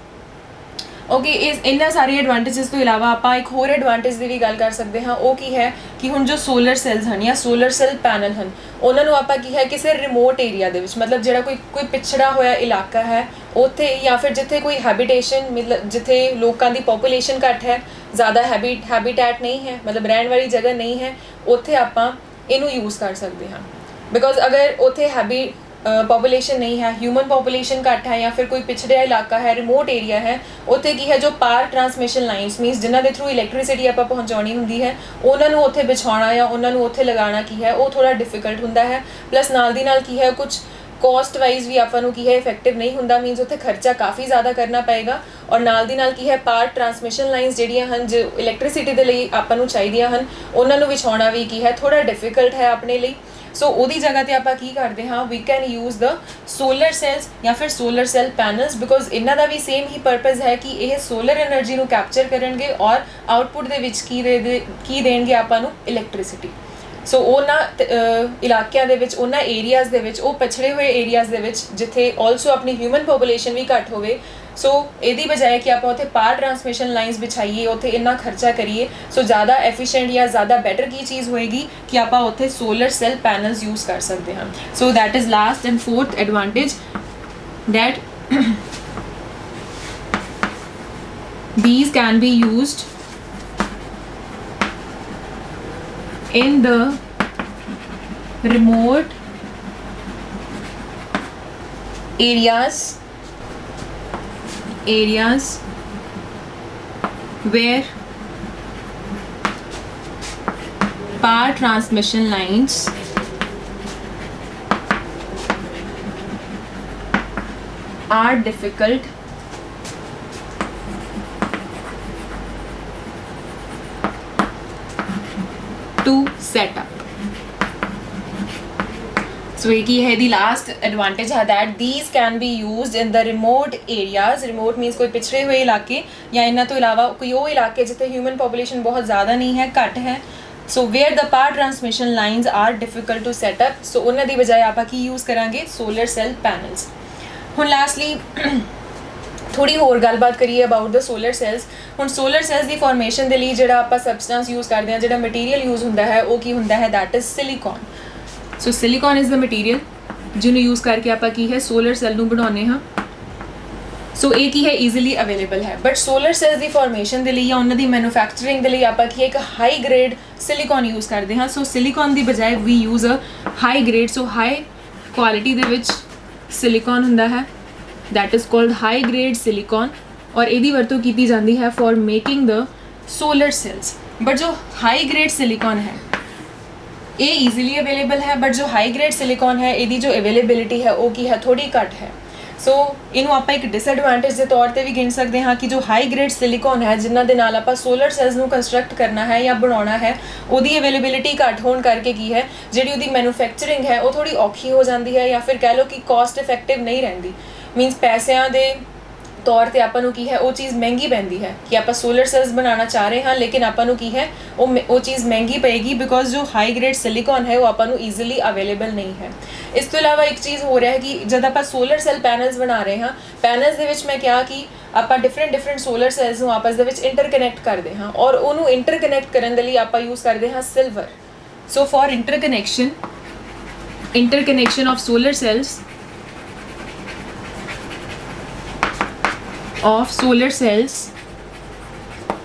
ਓਕੇ, ਇਹਨਾਂ ਸਾਰੇ ਐਡਵਾਂਟੇजेस ਤੋਂ ਇਲਾਵਾ ਆਪਾਂ ਇੱਕ ਹੋਰ ਐਡਵਾਂਟੇਜ ਦੀ ਵੀ ਗੱਲ ਕਰ ਸਕਦੇ ਹਾਂ। ਉਹ ਕੀ ਹੈ ਕਿ ਹੁਣ ਜੋ ਸੋਲਰ ਸੈਲਸ ਹਨ ਜਾਂ ਸੋਲਰ ਸੈਲ ਪੈਨਲ ਹਨ, ਉਹਨਾਂ ਨੂੰ ਆਪਾਂ ਕੀ ਹੈ ਕਿਸੇ ਰਿਮੋਟ ਏਰੀਆ ਦੇ ਵਿੱਚ, ਮਤਲਬ ਜਿਹੜਾ ਕੋਈ ਪਿਛੜਾ ਹੋਇਆ ਇਲਾਕਾ ਹੈ ਉੱਥੇ, ਜਾਂ ਫਿਰ ਜਿੱਥੇ ਕੋਈ ਹੈਬਿਟੇਸ਼ਨ, ਮਤਲਬ ਜਿੱਥੇ ਲੋਕਾਂ ਦੀ ਪੋਪੂਲੇਸ਼ਨ ਘੱਟ ਹੈ, ਜ਼ਿਆਦਾ ਹੈਬਿਟੈਟ ਨਹੀਂ ਹੈ, ਮਤਲਬ ਰਹਿਣ ਵਾਲੀ ਜਗ੍ਹਾ ਨਹੀਂ ਹੈ, ਉੱਥੇ ਆਪਾਂ ਇਹਨੂੰ ਯੂਜ਼ ਕਰ ਸਕਦੇ ਹਾਂ। ਬਿਕੋਜ਼ ਅਗਰ ਉੱਥੇ पॉपुलेशन नहीं है, ह्यूमन पॉपुलेशन घट है, या फिर कोई पिछड़िया इलाका है, रिमोट एरिया है, उत्थे की है जो पावर ट्रांसमिशन लाइन्स मीनस जिन्हां दे थ्रू इलैक्ट्रिसिटी आपां पहुँचाउणी हुंदी है, उन्हां नूं उत्थे बिछाउणा या उन्हां नूं उत्थे लगाना की है वो थोड़ा डिफिकल्ट हुंदा है। प्लस नाल दी नाल की है कुछ कॉस्ट वाइज भी आपां नूं की है इफेक्टिव नहीं हुंदा, मीनस उत्थे खर्चा काफ़ी ज़्यादा करना पएगा। और नाल दी नाल की है पावर ट्रांसमिशन लाइन्स जिहड़ियां हन जो इलैक्ट्रिसिटी दे लई आपां नूं चाहीदियां हन, उन्हां नूं विछाउणा भी की है थोड़ा डिफिकल्ट है अपने लिए। सो ਉਹਦੀ जगह ਤੇ ਆਪਾਂ ਕੀ ਕਰਦੇ ਹਾਂ, we can use the solar cells ਜਾਂ ਫਿਰ ਸੋਲਰ ਸੈਲ ਪੈਨਲਸ, ਬਿਕੋਜ਼ ਇਹਨਾਂ ਦਾ ਵੀ ਸੇਮ ਹੀ ਪਰਪਸ ਹੈ ਕਿ ਇਹ ਸੋਲਰ એનર્ਜੀ ਨੂੰ ਕੈਪਚਰ ਕਰਨਗੇ ਔਰ ਆਊਟਪੁੱਟ ਦੇ ਵਿੱਚ ਕੀ ਦੇਣਗੇ ਆਪਾਂ ਨੂੰ, ਇਲੈਕਟ੍ਰਿਸਿਟੀ। ਸੋ ਉਹਨਾਂ ਇਲਾਕਿਆਂ ਦੇ ਵਿੱਚ, ਉਹਨਾਂ ਏਰੀਆਜ਼ ਦੇ ਵਿੱਚ, ਉਹ ਪਛੜੇ ਹੋਏ ਏਰੀਆਜ਼ ਦੇ ਵਿੱਚ ਜਿੱਥੇ ਆਲਸੋ ਆਪਣੀ ਹਿਊਮਨ ਪੋਪੂਲੇਸ਼ਨ ਵੀ ਘੱਟ ਹੋਵੇ, ਸੋ ਇਹਦੀ ਬਜਾਏ ਕਿ ਆਪਾਂ ਉੱਥੇ ਪਾਵਰ ਟਰਾਂਸਮਿਸ਼ਨ ਲਾਈਨਸ ਵਿਛਾਈਏ, ਉੱਥੇ ਇੰਨਾ ਖਰਚਾ ਕਰੀਏ, ਸੋ ਜ਼ਿਆਦਾ ਐਫੀਸ਼ੀਐਂਟ ਜਾਂ ਜ਼ਿਆਦਾ ਬੈਟਰ ਕੀ ਚੀਜ਼ ਹੋਏਗੀ ਕਿ ਆਪਾਂ ਉੱਥੇ ਸੋਲਰ ਸੈਲ ਪੈਨਲਸ ਯੂਜ਼ ਕਰ ਸਕਦੇ ਹਾਂ। So that is last and fourth advantage, that these can be used in the remote areas where power transmission lines are difficult to set up. सो एक ही है दी लास्ट एडवांटेज है that these can be used in the remote areas. Remote मीनस कोई पिछड़े हुए इलाके या इन्हों तो इलावा कोई वो इलाके जिथे ह्यूमन पॉपुलेशन बहुत ज़्यादा नहीं है, घट है। So where the power transmission lines are difficult to set up, so उन्होंने की बजाय आप की यूज़ करांगे सोलर सैल पैनल्स। हुण लास्टली थोड़ी होर गलबात करिए अबाउट द सोलर सैल्स। हुण सोलर सैल्स की फॉर्मेशन के लिए जिहड़ा आपां सबसटेंस यूज़ करते हैं, जिहड़ा मटीरियल यूज़ हुंदा है वो की हुंदा है, that is silicon. So silicon is the material जिन्होंने यूज़ करके आप की है सोलर सैल नूं बनाउने हाँ। सो एक ही है ईजिली अवेलेबल है, बट सोलर सैल्स की फॉर्मेशन के लिए या उन्होंने मैन्युफैक्चरिंग के लिए आप की एक हाई ग्रेड सिलिकॉन यूज़ करते हैं। सो सिलिकॉन की बजाय we use a high grade, so high quality दे विच सिलिकॉन हुंदा है, that is called high grade silicon, और यदी वरतों की जाती है for making the solar cells. But जो हाई ग्रेड सिलिकॉन है ये ईजिली अवेलेबल है, बट जो हाई ग्रेड सिलिकॉन है यदी जो अवेलेबिलिटी है वो की है थोड़ी घट है। सो इनू आप एक डिसएडवांटेज के तौर पर भी गिन सकते हैं कि जो हाई ग्रेड सिलिकॉन है जिन्हों के नाल आपां सोलर सैल्स नूं कंस्ट्रक्ट करना है या बनाना है, उहदी अवेलेबिलिटी घट होने करके की है जिहड़ी उहदी मैन्युफैक्चरिंग है वो थोड़ी औखी हो जाती है, या फिर कह लो कि कॉस्ट इफेक्टिव नहीं रहिंदी। मीनस पैसों के तौर पर आपां नूं की है वो चीज़ महंगी पैंदी है कि आप सोलर सैल्स बनाना चाह रहे हैं, लेकिन आपां नूं की है वो चीज़ महंगी पेगी बिकॉज जो हाई ग्रेड सिलिकॉन है वो आपां नूं ईजिली अवेलेबल नहीं है। इस तो इलावा एक चीज़ हो रहा है कि जब आप सोलर सैल पैनल्स बना रहे हैं, पैनल्स दे विच मैं क्या कि आप डिफरेंट सोलर सैल्स नूं आपस दे विच इंटरकनैक्ट करते हैं, और उन्होंने इंटरकनैक्ट करने के लिए आप यूज़ करते हैं silver. So for interconnection of solar cells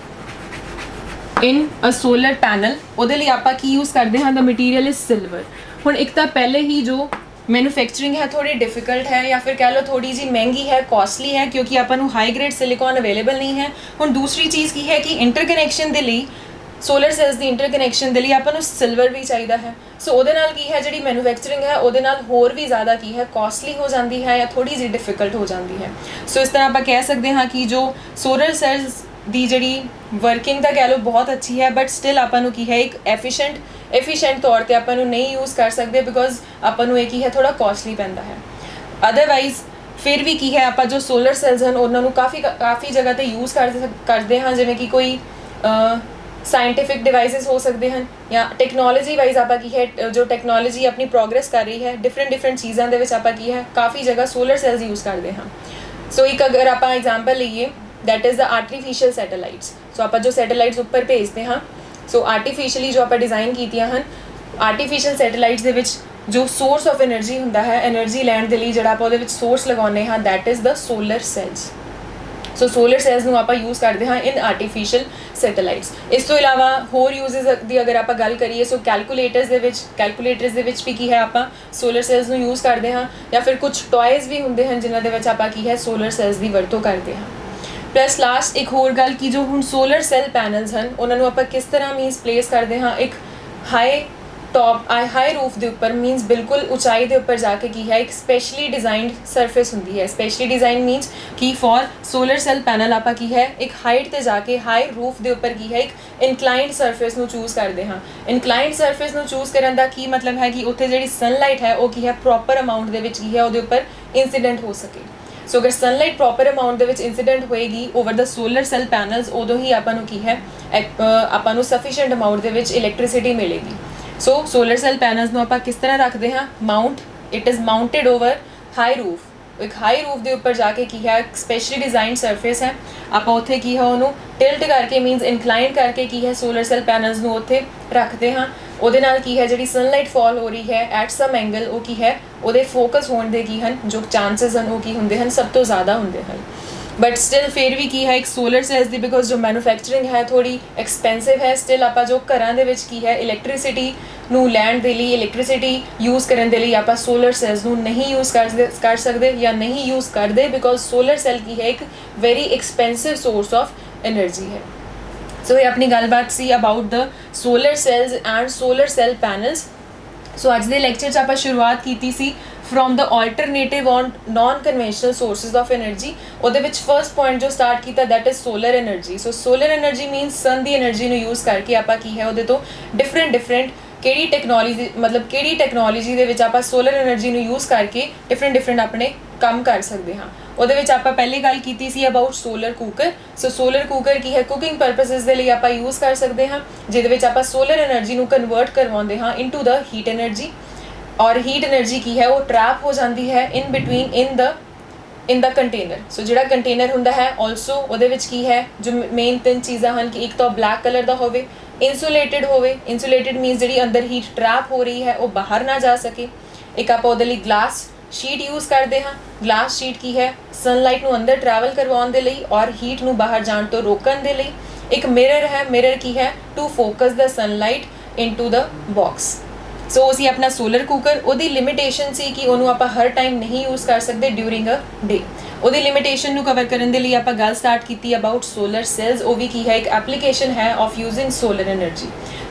in a solar panel, उहदे लई आपां की यूज़ करते हैं, द मटीरियल इज़ सिल्वर। हुण एक तो पहले ही जो मैन्युफैक्चरिंग है थोड़ी डिफिकल्ट है, या फिर कह लो थोड़ी जी महंगी है, कॉस्टली है, क्योंकि आपां नूं हाई ग्रेड सिलिकॉन अवेलेबल नहीं है। हुण दूसरी चीज़ की है कि इंटरकनैक्शन के लिए सोलर सैल्स की इंटरकनैक्शन के लिए आपां नूं सिल्वर भी चाहिए है। सो उहदे नाल की है जिहड़ी मैन्युफैक्चरिंग है उहदे नाल होर भी ज़्यादा की है कॉस्टली हो जाती है या थोड़ी जी डिफिकल्ट हो जाती है। सो इस तरह आप कह सकते हैं कि जो सोलर सैल्स की जिहड़ी वर्किंग तो कह लो बहुत अच्छी है, बट स्टिल आपां नूं की है एक एफिशिएंट तौर पर आपां नूं नहीं यूज़ कर सकते, बिकॉज आपां नूं एक ही है थोड़ा कॉस्टली पैंदा है। अदरवाइज़ फिर भी की है आप जो सोलर सैल्स हैं उन्होंने काफ़ी जगह पर यूज़ करते हैं, जिवें कि कोई साइंटिफिक डिवाइसिस हो सकते हैं, या टैक्नोलॉजी वाइज आप की है जो टैक्नोलॉजी अपनी प्रोग्रेस कर रही है, डिफरेंट चीज़ों के आप की है काफ़ी जगह सोलर सैल्स यूज़ करते हैं। सो एक अगर आप एग्जाम्पल लीए that is the artificial satellites. So आप जो सैटेलाइट्स ਉੱਪਰ ਭੇਜਦੇ ਹਾਂ, ਸੋ ਆਰਟੀਫਿਸ਼ਲੀ ਜੋ ਆਪਾਂ ਡਿਜ਼ਾਈਨ ਕੀਤੀਆਂ ਹਨ, ਆਰਟੀਫਿਸ਼ੀਅਲ ਸੈਟੇਲਾਈਟਸ ਦੇ ਵਿੱਚ ਜੋ ਸੋਰਸ ਆਫ એનર્ਜੀ ਹੁੰਦਾ ਹੈ, એનર્ਜੀ ਲੈਣ ਦੇ ਲਈ ਜਿਹੜਾ ਆਪਾਂ ਉਹਦੇ ਵਿੱਚ ਸੋਰਸ ਲਗਾਉਂਦੇ ਹਾਂ, that is the solar cells. So solar cells ਨੂੰ ਆਪਾਂ ਯੂਜ਼ ਕਰਦੇ ਹਾਂ ਇਨ ਆਰਟੀਫਿਸ਼ੀਅਲ ਸੈਟੇਲਾਈਟਸ। ਇਸ ਤੋਂ ਇਲਾਵਾ ਹੋਰ ਯੂਜ਼ਸ ਦੀ ਅਗਰ ਆਪਾਂ ਗੱਲ ਕਰੀਏ, ਸੋ ਕੈਲਕੂਲੇਟਰਸ ਦੇ ਵਿੱਚ ਵੀ ਕੀ ਹੈ, ਆਪਾਂ ਸੋਲਰ ਸੈਲਸ ਨੂੰ ਯੂਜ਼ ਕਰਦੇ ਹਾਂ, ਜਾਂ ਫਿਰ ਕੁਝ ਟॉयਜ਼ ਵੀ ਹੁੰਦੇ ਹਨ ਜਿਨ੍ਹਾਂ ਦੇ ਵਿੱਚ ਆਪਾਂ ਕੀ ਹੈ ਸੋਲਰ ਸੈਲਸ ਦੀ ਵਰਤੋਂ ਕਰਦੇ ਹਾਂ। ਪਲੱਸ ਲਾਸਟ ਇੱਕ ਹੋਰ ਗੱਲ ਕਿ ਜੋ ਹੁਣ ਸੋਲਰ ਸੈਲ ਪੈਨਲਸ ਹਨ ਉਹਨਾਂ ਨੂੰ ਆਪਾਂ ਕਿਸ ਤਰ੍ਹਾਂ ਮੀਨਸ ਪਲੇਸ ਕਰਦੇ ਹਾਂ, ਇੱਕ ਹਾਈ ਰੂਫ ਦੇ ਉੱਪਰ, ਮੀਨਸ ਬਿਲਕੁਲ ਉਚਾਈ ਦੇ ਉੱਪਰ ਜਾ ਕੇ ਕੀ ਹੈ ਇੱਕ ਸਪੈਸ਼ਲੀ ਡਿਜ਼ਾਈਨਡ ਸਰਫੇਸ ਹੁੰਦੀ ਹੈ। ਸਪੈਸ਼ਲੀ ਡਿਜ਼ਾਈਨ ਮੀਨਸ ਕਿ ਫॉर ਸੋਲਰ ਸੈਲ ਪੈਨਲ ਆਪਾਂ ਕੀ ਹੈ ਇੱਕ ਹਾਈਟ ਤੇ ਜਾ ਕੇ ਹਾਈ ਰੂਫ ਦੇ ਉੱਪਰ ਕੀ ਹੈ ਇੱਕ ਇਨਕਲਾਈਨਡ ਸਰਫੇਸ ਨੂੰ ਚੂਜ਼ ਕਰਦੇ ਹਾਂ। ਇਨਕਲਾਈਨਡ ਸਰਫੇਸ ਨੂੰ ਚੂਜ਼ ਕਰਨ ਦਾ ਕੀ ਮਤਲਬ ਹੈ ਕਿ ਉੱਥੇ ਜਿਹੜੀ ਸਨਲਾਈਟ ਹੈ ਉਹ ਕੀ ਹੈ ਪ੍ਰੋਪਰ ਅਮਾਊਂਟ ਦੇ ਵਿੱਚ ਕੀ ਹੈ ਉਹਦੇ ਉੱਪਰ ਇੰਸੀਡੈਂਟ ਹੋ ਸਕੇ। ਸੋ ਅਗਰ ਸਨਲਾਈਟ ਪ੍ਰੋਪਰ ਅਮਾਊਂਟ ਦੇ ਵਿੱਚ ਇੰਸੀਡੈਂਟ ਹੋਏਗੀ over the solar cell panels, ਉਦੋਂ ਹੀ ਆਪਾਂ ਨੂੰ ਕੀ ਹੈ ਆਪਾਂ ਨੂੰ ਸਫੀਸ਼ੀਐਂਟ ਅਮਾਊਂਟ ਦੇ ਵਿੱਚ ਇਲੈਕਟ੍ਰਿਸਿਟੀ ਮਿਲੇਗੀ। ਸੋ ਸੋਲਰ ਸੈਲ ਪੈਨਲਸ ਨੂੰ ਆਪਾਂ ਕਿਸ ਤਰ੍ਹਾਂ ਰੱਖਦੇ ਹਾਂ, it is mounted over high roof. ਇੱਕ ਹਾਈ ਰੂਫ ਦੇ ਉੱਪਰ ਜਾ ਕੇ ਕੀ ਹੈ ਸਪੈਸ਼ਲੀ ਡਿਜ਼ਾਈਨਡ ਸਰਫੇਸ ਹੈ, ਆਪਾਂ ਉੱਥੇ ਕੀ ਹੈ ਉਹਨੂੰ ਟਿਲਟ ਕਰਕੇ ਮੀਨਸ ਇਨਕਲਾਈਨ ਕਰਕੇ ਕੀ ਹੈ ਸੋਲਰ ਸੈਲ ਪੈਨਲਸ ਨੂੰ ਉੱਥੇ ਰੱਖਦੇ ਹਾਂ। ਉਹਦੇ ਨਾਲ ਕੀ ਹੈ ਜਿਹੜੀ ਸਨਲਾਈਟ ਫਾਲ ਹੋ ਰਹੀ ਹੈ ਐਟ ਸਮ ਐਂਗਲ, ਉਹ ਕੀ ਹੈ ਉਹਦੇ ਫੋਕਸ ਹੋਣ ਦੇ ਕੀ ਹਨ ਜੋ ਚਾਂਸਸ ਹਨ ਉਹ ਕੀ ਹੁੰਦੇ ਹਨ ਸਭ ਤੋਂ ਜ਼ਿਆਦਾ ਹੁੰਦੇ ਹਨ। ਬਟ ਸਟਿਲ ਫਿਰ ਵੀ ਕੀ ਹੈ ਇੱਕ ਸੋਲਰ ਸੈਲਸ ਦੀ ਬਿਕੋਜ਼ ਜੋ ਮੈਨੂਫੈਕਚਰਿੰਗ ਹੈ ਥੋੜ੍ਹੀ ਐਕਸਪੈਂਸਿਵ ਹੈ, ਸਟਿਲ ਆਪਾਂ ਜੋ ਘਰਾਂ ਦੇ ਵਿੱਚ ਕੀ ਹੈ ਇਲੈਕਟ੍ਰਿਸਿਟੀ ਨੂੰ ਲੈਣ ਦੇ ਲਈ, ਇਲੈਕਟ੍ਰਿਸਿਟੀ ਯੂਜ਼ ਕਰਨ ਦੇ ਲਈ ਆਪਾਂ ਸੋਲਰ ਸੈਲਸ ਨੂੰ ਨਹੀਂ ਯੂਜ਼ ਕਰ ਸਕਦੇ ਜਾਂ ਨਹੀਂ ਯੂਜ਼ ਕਰਦੇ, ਬਿਕੋਜ਼ ਸੋਲਰ ਸੈਲ ਕੀ ਹੈ ਇੱਕ very expensive source of energy ਹੈ। ਸੋ ਇਹ ਆਪਣੀ ਗੱਲਬਾਤ ਸੀ about the solar cells and solar cell panels. So ਅੱਜ ਦੇ ਲੈਕਚਰ 'ਚ ਆਪਾਂ ਸ਼ੁਰੂਆਤ ਕੀਤੀ ਸੀ from the alternative on non conventional sources of energy. ਉਹਦੇ ਵਿੱਚ ਫਰਸਟ ਪੁਆਇੰਟ ਜੋ ਸਟਾਰਟ ਕੀਤਾ that is solar energy. So solar energy means sun ਦੀ એનર્ਜੀ ਨੂੰ ਯੂਜ਼ ਕਰਕੇ ਆਪਾਂ ਕੀ ਹੈ ਉਹਦੇ ਤੋਂ ਡਿਫਰੈਂਟ ਕਿਹੜੀ ਟੈਕਨੋਲੋਜੀ ਦੇ ਵਿੱਚ ਆਪਾਂ ਸੋਲਰ એનર્ਜੀ ਨੂੰ ਯੂਜ਼ ਕਰਕੇ ਡਿਫਰੈਂਟ ਆਪਣੇ ਕੰਮ ਕਰ ਸਕਦੇ ਹਾਂ। ਉਹਦੇ ਵਿੱਚ ਆਪਾਂ ਪਹਿਲੀ ਗੱਲ ਕੀਤੀ ਸੀ about solar cooker. So solar cooker ਕੀ ਹੈ ਕੁਕਿੰਗ ਪਰਪਸਿਸ ਦੇ ਲਈ ਆਪਾਂ ਯੂਜ਼ ਕਰ ਸਕਦੇ ਹਾਂ, ਜਿਹਦੇ ਵਿੱਚ ਆਪਾਂ ਸੋਲਰ એનર્ਜੀ ਨੂੰ ਕਨਵਰਟ ਕਰਵਾਉਂਦੇ ਹਾਂ ਇਨਟੂ ਦ ਹੀਟ એનર્ਜੀ, ਔਰ ਹੀਟ એનર્ਜੀ ਕੀ ਹੈ ਉਹ ਟਰੈਪ ਹੋ ਜਾਂਦੀ ਹੈ in between in the container. ਸੋ ਜਿਹੜਾ ਕੰਟੇਨਰ ਹੁੰਦਾ ਹੈ ਆਲਸੋ ਉਹਦੇ ਵਿੱਚ ਕੀ ਹੈ ਜੋ ਮੇਨ 3 ਚੀਜ਼ਾਂ ਹਨ ਕਿ ਇੱਕ ਤਾਂ ਬਲੈਕ ਕਲਰ ਦਾ ਹੋਵੇ, ਇੰਸੂਲੇਟਿਡ ਹੋਵੇ, ਇੰਸੂਲੇਟਿਡ ਮੀਨਸ ਜਿਹੜੀ ਅੰਦਰ ਹੀਟ ਟਰੈਪ ਹੋ ਰਹੀ ਹੈ ਉਹ ਬਾਹਰ ਨਾ ਜਾ ਸਕੇ। ਇੱਕ ਆਪਾਂ ਉਹਦੇ ਲਈ ਗਲਾਸ ਸ਼ੀਟ ਯੂਜ਼ ਕਰਦੇ ਹਾਂ। ਗਲਾਸ ਸ਼ੀਟ ਕੀ ਹੈ ਸਨਲਾਈਟ ਨੂੰ ਅੰਦਰ ਟਰੈਵਲ ਕਰਵਾਉਣ ਦੇ ਲਈ ਔਰ ਹੀਟ ਨੂੰ ਬਾਹਰ ਜਾਣ ਤੋਂ ਰੋਕਣ ਦੇ ਲਈ। ਇੱਕ ਮਿਰਰ ਹੈ, ਮਿਰਰ ਕੀ ਹੈ to focus the sunlight into the box. So ਅਸੀਂ ਆਪਣਾ ਸੋਲਰ ਕੁੱਕਰ, ਉਹਦੀ ਲਿਮਿਟੇਸ਼ਨ ਸੀ ਕਿ ਉਹਨੂੰ ਆਪਾਂ ਹਰ ਟਾਈਮ ਨਹੀਂ ਯੂਜ਼ ਕਰ ਸਕਦੇ ਡਿਊਰਿੰਗ ਅ ਡੇ। ਉਹਦੀ ਲਿਮਿਟੇਸ਼ਨ ਨੂੰ ਕਵਰ ਕਰਨ ਦੇ ਲਈ ਆਪਾਂ ਗੱਲ ਸਟਾਰਟ ਕੀਤੀ ਅਬਾਊਟ ਸੋਲਰ ਸੈਲਸ। ਉਹ ਵੀ ਕੀ ਹੈ ਇੱਕ ਐਪਲੀਕੇਸ਼ਨ ਹੈ of using solar energy.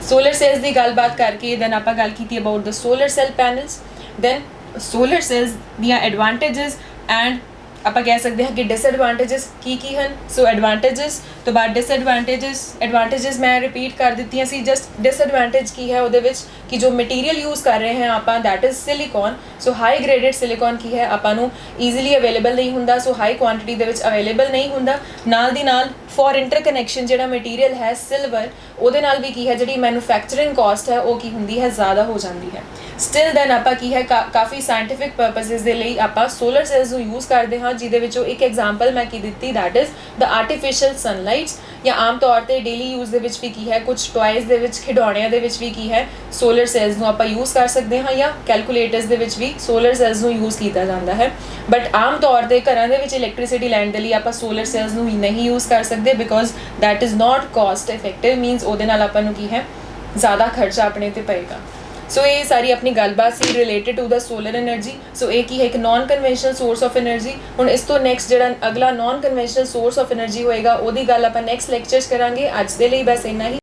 Solar cells ਦੀ ਗੱਲਬਾਤ ਕਰਕੇ ਦੈਨ ਆਪਾਂ ਗੱਲ ਕੀਤੀ about the solar cell panels, then solar cells ਦੀਆਂ ਐਡਵਾਂਟੇਜਸ ਐਂਡ ਆਪਾਂ ਕਹਿ ਸਕਦੇ ਹਾਂ ਕਿ ਡਿਸਐਡਵਾਂਟੇਜਸ ਕੀ ਹਨ। ਸੋ ਐਡਵਾਂਟੇਜਸ ਤੋਂ ਬਾਅਦ ਐਡਵਾਂਟੇਜਸ ਮੈਂ ਰਿਪੀਟ ਕਰ ਦਿੱਤੀਆਂ ਸੀ। ਜਸਟ ਡਿਸਐਡਵਾਂਟੇਜ ਕੀ ਹੈ ਉਹਦੇ ਵਿੱਚ ਕਿ ਜੋ ਮਟੀਰੀਅਲ ਯੂਜ਼ ਕਰ ਰਹੇ ਹਾਂ ਆਪਾਂ that is silicon. So high graded silicon ਕੀ ਹੈ ਆਪਾਂ ਨੂੰ ਈਜ਼ੀਲੀ ਅਵੇਲੇਬਲ ਨਹੀਂ ਹੁੰਦਾ, ਸੋ ਹਾਈ ਕੁਆਂਟੀਟੀ ਦੇ ਵਿੱਚ ਅਵੇਲੇਬਲ ਨਹੀਂ ਹੁੰਦਾ। ਨਾਲ ਦੀ ਨਾਲ ਫॉर ਇੰਟਰਕਨੈਕਸ਼ਨ ਜਿਹੜਾ ਮਟੀਰੀਅਲ ਹੈ ਸਿਲਵਰ, ਉਹਦੇ ਨਾਲ ਵੀ ਕੀ ਹੈ ਜਿਹੜੀ ਮੈਨੂਫੈਕਚਰਿੰਗ ਕਾਸਟ ਹੈ ਉਹ ਕੀ ਹੁੰਦੀ ਹੈ ਜ਼ਿਆਦਾ ਹੋ ਜਾਂਦੀ ਹੈ। ਸਟਿਲ ਦੈਨ ਆਪਾਂ ਕੀ ਹੈ ਕਾਫੀ ਸਾਇੰਟੀਫਿਕ ਪਰਪਸਿਸ ਦੇ ਲਈ ਆਪਾਂ ਸੋਲਰ ਸੈਲਸ ਨੂੰ ਯੂਜ਼ ਕਰਦੇ ਹਾਂ, ਜਿਹਦੇ ਵਿੱਚੋਂ ਇੱਕ ਐਗਜ਼ਾਮਪਲ ਮੈਂ ਕੀ ਦਿੱਤੀ ਦੈਟ ਇਜ਼ ਦ ਆਰਟੀਫਿਸ਼ੀਅਲ ਸਨਲਾਈਟਸ। ਜਾਂ ਆਮ ਤੌਰ 'ਤੇ ਡੇਲੀ ਯੂਜ਼ ਦੇ ਵਿੱਚ ਵੀ ਕੀ ਹੈ ਕੁਝ ਟॉयਜ਼ ਦੇ ਵਿੱਚ, ਖਿਡੌਣਿਆਂ ਦੇ ਵਿੱਚ ਵੀ ਕੀ ਹੈ ਸੋਲਰ ਸੈਲਸ ਨੂੰ ਆਪਾਂ ਯੂਜ਼ ਕਰ ਸਕਦੇ ਹਾਂ, ਜਾਂ ਕੈਲਕੂਲੇਟਰਸ ਦੇ ਵਿੱਚ ਵੀ ਸੋਲਰ ਸੈਲਸ ਨੂੰ ਯੂਜ਼ ਕੀਤਾ ਜਾਂਦਾ ਹੈ। ਬਟ ਆਮ ਤੌਰ 'ਤੇ ਘਰਾਂ ਦੇ ਵਿੱਚ ਇਲੈਕਟ੍ਰਿਸਿਟੀ ਲੈਣ ਦੇ ਲਈ ਆਪਾਂ ਸੋਲਰ ਸੈਲਸ ਨੂੰ ਨਹੀਂ ਯੂਜ਼ ਕਰ ਸਕਦੇ because that is not cost effective, means ਉਹਦੇ ਨਾਲ ਆਪਾਂ ਨੂੰ ਕੀ ਹੈ ਜ਼ਿਆਦਾ ਖਰਚਾ ਆਪਣੇ 'ਤੇ ਪਏਗਾ। ਸੋ ਇਹ ਸਾਰੀ ਆਪਣੀ ਗੱਲਬਾਤ ਸੀ related to the solar energy. So ਇਹ ਕੀ ਹੈ ਇੱਕ non conventional source of energy. ਹੁਣ ਇਸ ਤੋਂ ਨੈਕਸਟ ਜਿਹੜਾ ਅਗਲਾ non conventional source of energy ਹੋਏਗਾ ਉਹਦੀ ਗੱਲ ਆਪਾਂ ਨੈਕਸਟ ਲੈਕਚਰਸ ਕਰਾਂਗੇ। ਅੱਜ ਦੇ ਲਈ ਬਸ ਇੰਨਾ ਹੀ।